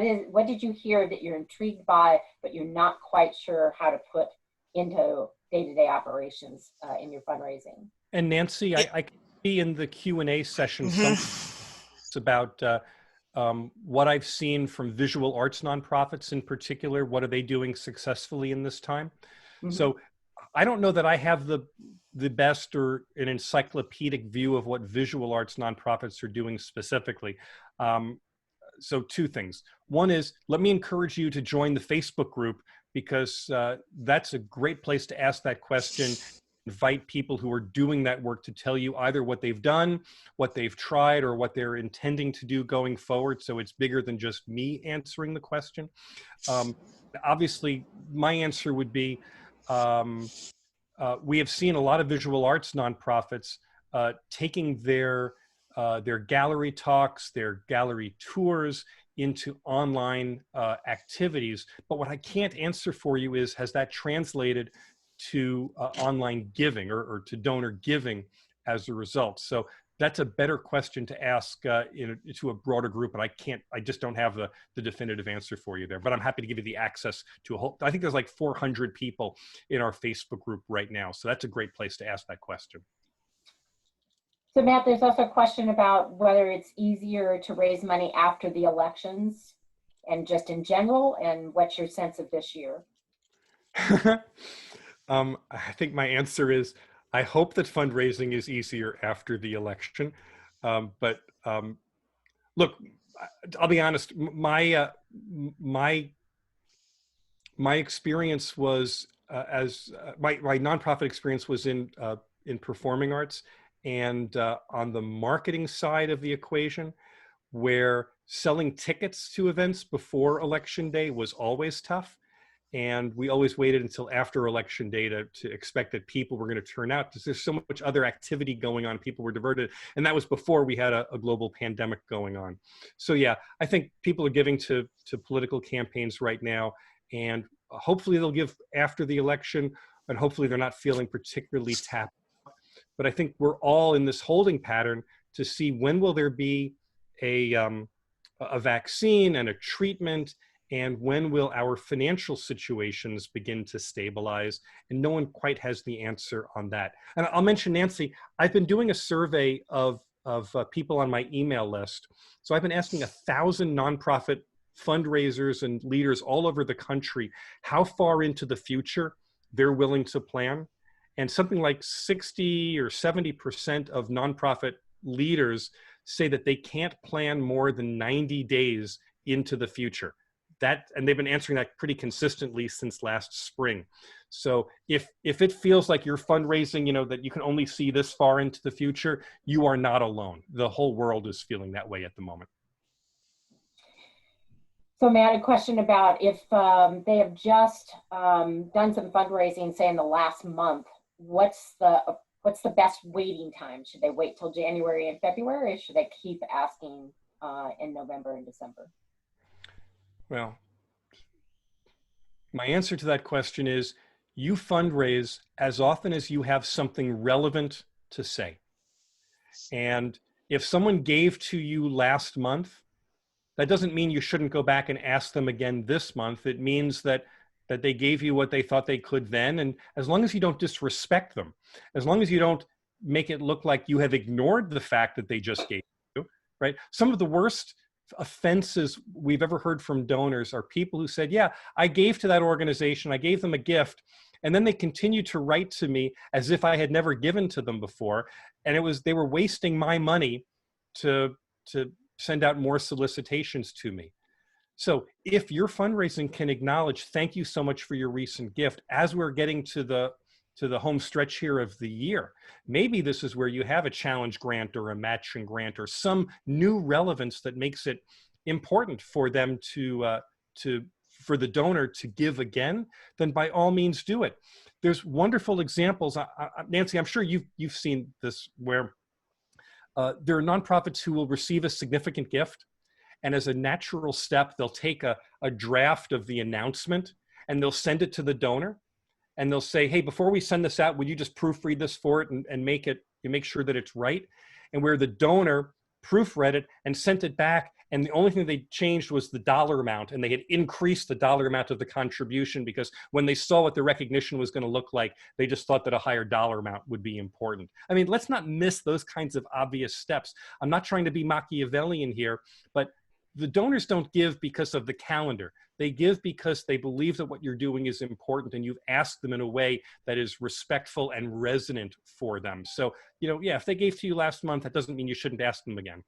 did you hear that you're intrigued by, but you're not quite sure how to put into day-to-day operations in your fundraising? And Nancy, I can see in the Q&A session something about what I've seen from visual arts nonprofits in particular. What are they doing successfully in this time? So I don't know that I have the best or an encyclopedic view of what visual arts nonprofits are doing specifically. So 2 things. One is, let me encourage you to join the Facebook group, because that's a great place to ask that question. Invite people who are doing that work to tell you either what they've done, what they've tried, or what they're intending to do going forward. So it's bigger than just me answering the question. Obviously, my answer would be, we have seen a lot of visual arts nonprofits taking their gallery talks, their gallery tours into online activities. But what I can't answer for you is, has that translated to online giving or to donor giving as a result? So that's a better question to ask to a broader group, and I just don't have the definitive answer for you there, but I'm happy to give you the access to a whole, I think there's like 400 people in our Facebook group right now. So that's a great place to ask that question. So Matt, there's also a question about whether it's easier to raise money after the elections and just in general, and what's your sense of this year? I think my answer is, I hope that fundraising is easier after the election. But look, I'll be honest, my experience was my nonprofit experience was in performing arts, and on the marketing side of the equation, where selling tickets to events before election day was always tough. And we always waited until after election day to expect that people were going to turn out, because there's so much other activity going on. People were diverted. And that was before we had a global pandemic going on. So yeah, I think people are giving to political campaigns right now, and hopefully they'll give after the election, and hopefully they're not feeling particularly tapped. But I think we're all in this holding pattern to see when will there be a vaccine and a treatment, and when will our financial situations begin to stabilize? And no one quite has the answer on that. And I'll mention, Nancy, I've been doing a survey of people on my email list. So I've been asking 1,000 nonprofit fundraisers and leaders all over the country how far into the future they're willing to plan. And something like 60 or 70% of nonprofit leaders say that they can't plan more than 90 days into the future. And they've been answering that pretty consistently since last spring. So if it feels like you're fundraising, that you can only see this far into the future, you are not alone. The whole world is feeling that way at the moment. So Matt, a question about if they have just done some fundraising, say in the last month, what's the best waiting time? Should they wait till January and February, or should they keep asking in November and December? Well, my answer to that question is, you fundraise as often as you have something relevant to say. And if someone gave to you last month, that doesn't mean you shouldn't go back and ask them again this month. It means that they gave you what they thought they could then. And as long as you don't disrespect them, as long as you don't make it look like you have ignored the fact that they just gave you, right? Some of the worst offenses we've ever heard from donors are people who said, yeah, I gave to that organization, I gave them a gift, and then they continued to write to me as if I had never given to them before. And they were wasting my money to send out more solicitations to me. So if your fundraising can acknowledge, thank you so much for your recent gift, as we're getting to the home stretch here of the year, maybe this is where you have a challenge grant or a matching grant or some new relevance that makes it important for them for the donor to give again, then by all means do it. There's wonderful examples. Nancy, I'm sure you've seen this, where there are nonprofits who will receive a significant gift, and as a natural step, they'll take a draft of the announcement and they'll send it to the donor, and they'll say, hey, before we send this out, would you just proofread this for it and make sure that it's right? And where the donor proofread it and sent it back, and the only thing they changed was the dollar amount, and they had increased the dollar amount of the contribution because when they saw what the recognition was going to look like, they just thought that a higher dollar amount would be important. I mean, let's not miss those kinds of obvious steps. I'm not trying to be Machiavellian here, but the donors don't give because of the calendar. They give because they believe that what you're doing is important, and you've asked them in a way that is respectful and resonant for them. So, yeah, if they gave to you last month, that doesn't mean you shouldn't ask them again.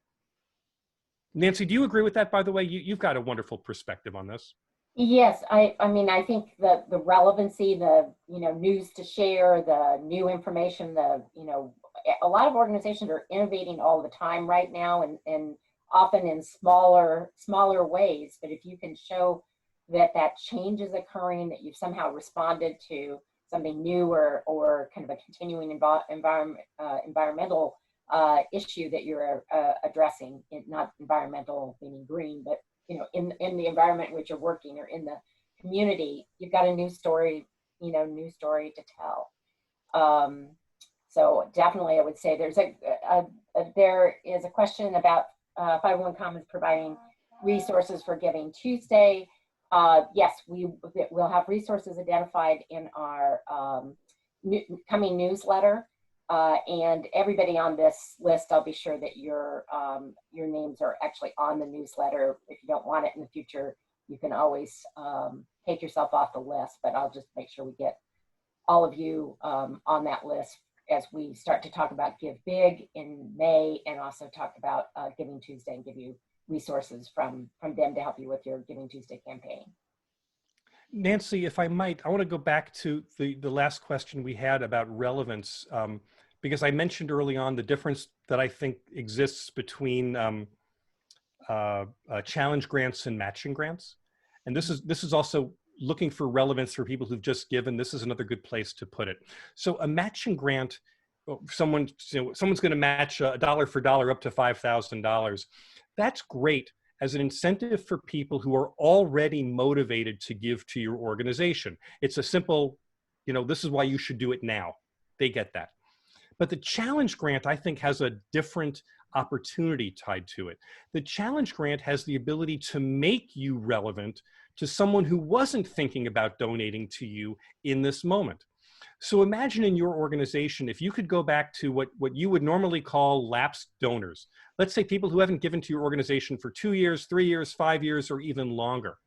Nancy, do you agree with that, by the way? You've got a wonderful perspective on this. Yes, I mean, I think the relevancy, the, news to share, the new information, a lot of organizations are innovating all the time right now, and often in smaller ways. But if you can show that change is occurring, that you've somehow responded to something new or kind of a continuing environmental issue that you're addressing, not environmental meaning green, but in the environment in which you're working or in the community, you've got a new story, to tell. So definitely, I would say there is a question about 501 Commons providing resources for Giving Tuesday. Yes, we'll have resources identified in our coming newsletter. And everybody on this list, I'll be sure that your names are actually on the newsletter. If you don't want it in the future, you can always take yourself off the list, but I'll just make sure we get all of you on that list as we start to talk about Give Big in May, and also talk about Giving Tuesday, and give you resources from them to help you with your Giving Tuesday campaign. Nancy, if I might, I want to go back to the last question we had about relevance, because I mentioned early on the difference that I think exists between challenge grants and matching grants. And this is also looking for relevance for people who've just given. This is another good place to put it. So a matching grant, someone's going to match a dollar for dollar up to $5,000. That's great as an incentive for people who are already motivated to give to your organization. It's a simple, this is why you should do it now. They get that. But the challenge grant, I think, has a different opportunity tied to it. The challenge grant has the ability to make you relevant to someone who wasn't thinking about donating to you in this moment. So imagine in your organization, if you could go back to what you would normally call lapsed donors. Let's say people who haven't given to your organization for 2 years, 3 years, 5 years, or even longer.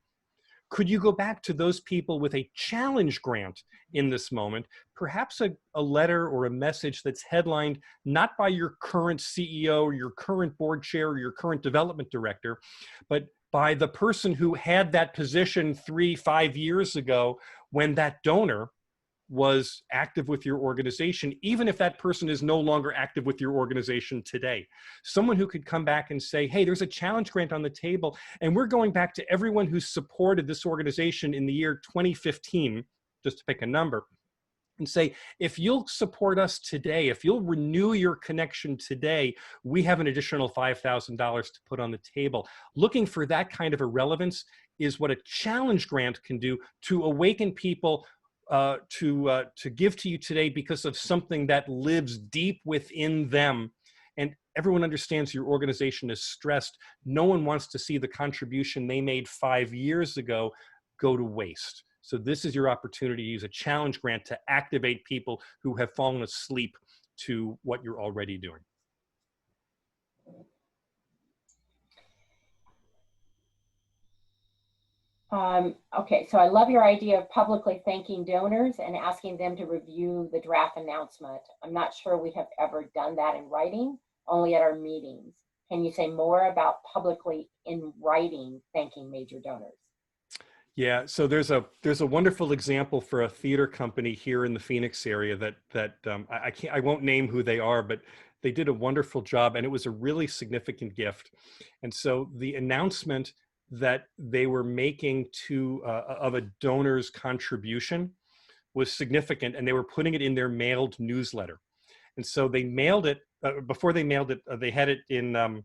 Could you go back to those people with a challenge grant in this moment, perhaps a letter or a message that's headlined not by your current CEO or your current board chair or your current development director, but by the person who had that position 3-5 years ago when that donor was active with your organization, even if that person is no longer active with your organization today. Someone who could come back and say, hey, there's a challenge grant on the table, and we're going back to everyone who supported this organization in the year 2015, just to pick a number, and say, if you'll support us today, if you'll renew your connection today, we have an additional $5,000 to put on the table. Looking for that kind of a relevance is what a challenge grant can do to awaken people to give to you today because of something that lives deep within them. And everyone understands your organization is stressed. No one wants to see the contribution they made 5 years ago go to waste. So this is your opportunity to use a challenge grant to activate people who have fallen asleep to what you're already doing. Okay, so I love your idea of publicly thanking donors and asking them to review the draft announcement. I'm not sure we have ever done that in writing, only at our meetings. Can you say more about publicly in writing thanking major donors? Yeah, so there's a wonderful example for a theater company here in the Phoenix area I won't name who they are, but they did a wonderful job, and it was a really significant gift. And so the announcement that they were making of a donor's contribution was significant, and they were putting it in their mailed newsletter. And so they mailed it before they mailed it. They had it in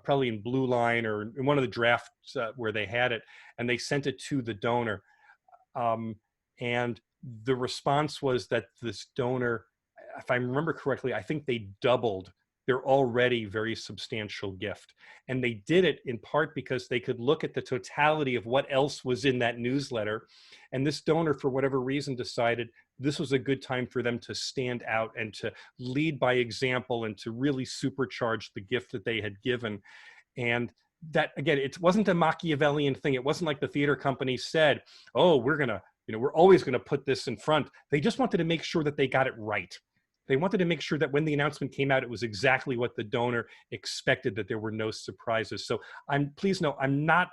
probably in Blue Line or in one of the drafts where they had it, and they sent it to the donor. And the response was that this donor, if I remember correctly, I think they doubled their already very substantial gift. And they did it in part because they could look at the totality of what else was in that newsletter. And this donor, for whatever reason, decided this was a good time for them to stand out and to lead by example and to really supercharge the gift that they had given. And that, again, it wasn't a Machiavellian thing. It wasn't like the theater company said, oh, we're always going to put this in front. They just wanted to make sure that they got it right. They wanted to make sure that when the announcement came out, it was exactly what the donor expected, that there were no surprises. So please know, I'm not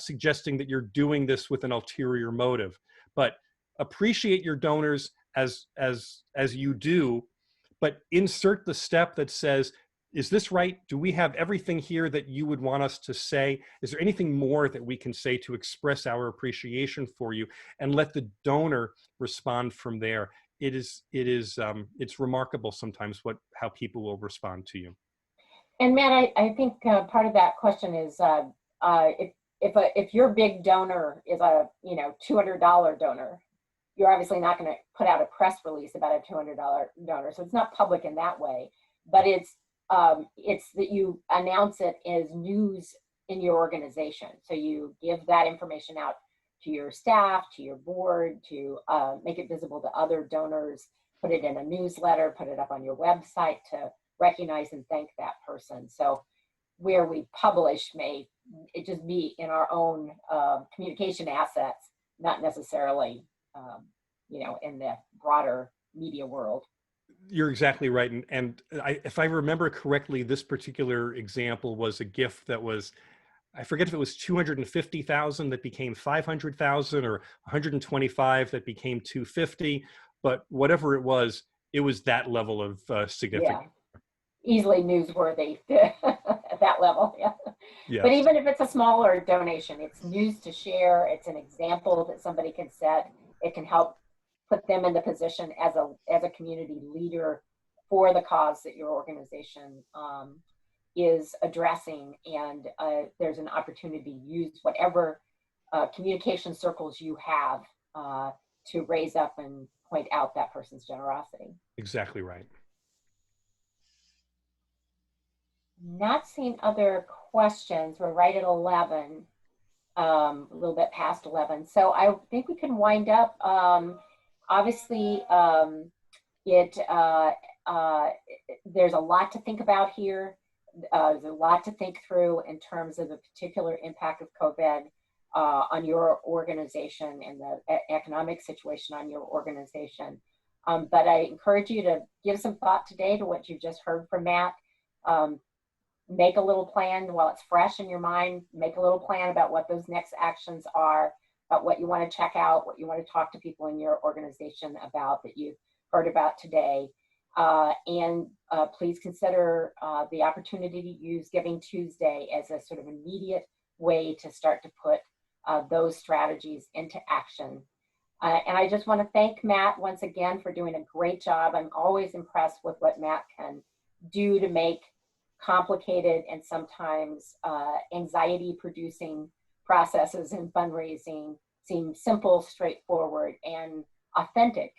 suggesting that you're doing this with an ulterior motive, but appreciate your donors as you do, but insert the step that says, is this right? Do we have everything here that you would want us to say? Is there anything more that we can say to express our appreciation for you? And let the donor respond from there. It's remarkable sometimes how people will respond to you. And Matt, I think part of that question is if your big donor is a $200 donor, you're obviously not going to put out a press release about a $200 donor, so it's not public in that way. But it's that you announce it as news in your organization. So you give that information out to your staff, to your board, to make it visible to other donors, put it in a newsletter, put it up on your website to recognize and thank that person. So where we publish may it just be in our own communication assets, not necessarily in the broader media world. You're exactly right. And if I remember correctly, this particular example was a gift that was, I forget if it was 250,000 that became 500,000 or 125 that became 250, but whatever it was that level of significance. Yeah. Easily newsworthy at that level. Yeah. Yes. But even if it's a smaller donation, it's news to share. It's an example that somebody can set. It can help put them in the position as a community leader for the cause that your organization is addressing, and there's an opportunity to use whatever communication circles you have to raise up and point out that person's generosity. Exactly right. Not seeing other questions. We're right at 11, a little bit past 11. So I think we can wind up. Obviously, there's a lot to think about here. There's a lot to think through in terms of the particular impact of COVID on your organization and the economic situation on your organization. But I encourage you to give some thought today to what you just heard from Matt. Make a little plan while it's fresh in your mind. Make a little plan about what those next actions are, about what you want to check out, what you want to talk to people in your organization about that you've heard about today. And please consider the opportunity to use Giving Tuesday as a sort of immediate way to start to put those strategies into action. And I just want to thank Matt once again for doing a great job. I'm always impressed with what Matt can do to make complicated and sometimes anxiety-producing processes in fundraising seem simple, straightforward, and authentic,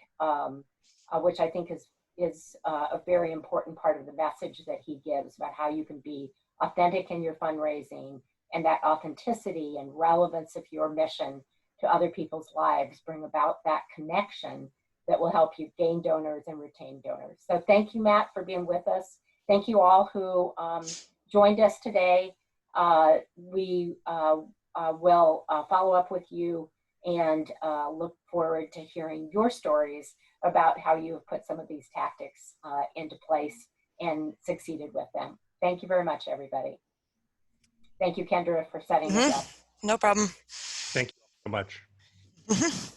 which I think is a very important part of the message that he gives about how you can be authentic in your fundraising, and that authenticity and relevance of your mission to other people's lives bring about that connection that will help you gain donors and retain donors. So thank you, Matt, for being with us. Thank you all who joined us today. We will follow up with you and look forward to hearing your stories about how you have put some of these tactics into place and succeeded with them. Thank you very much, everybody. Thank you, Kendra, for setting this up. No problem. Thank you so much.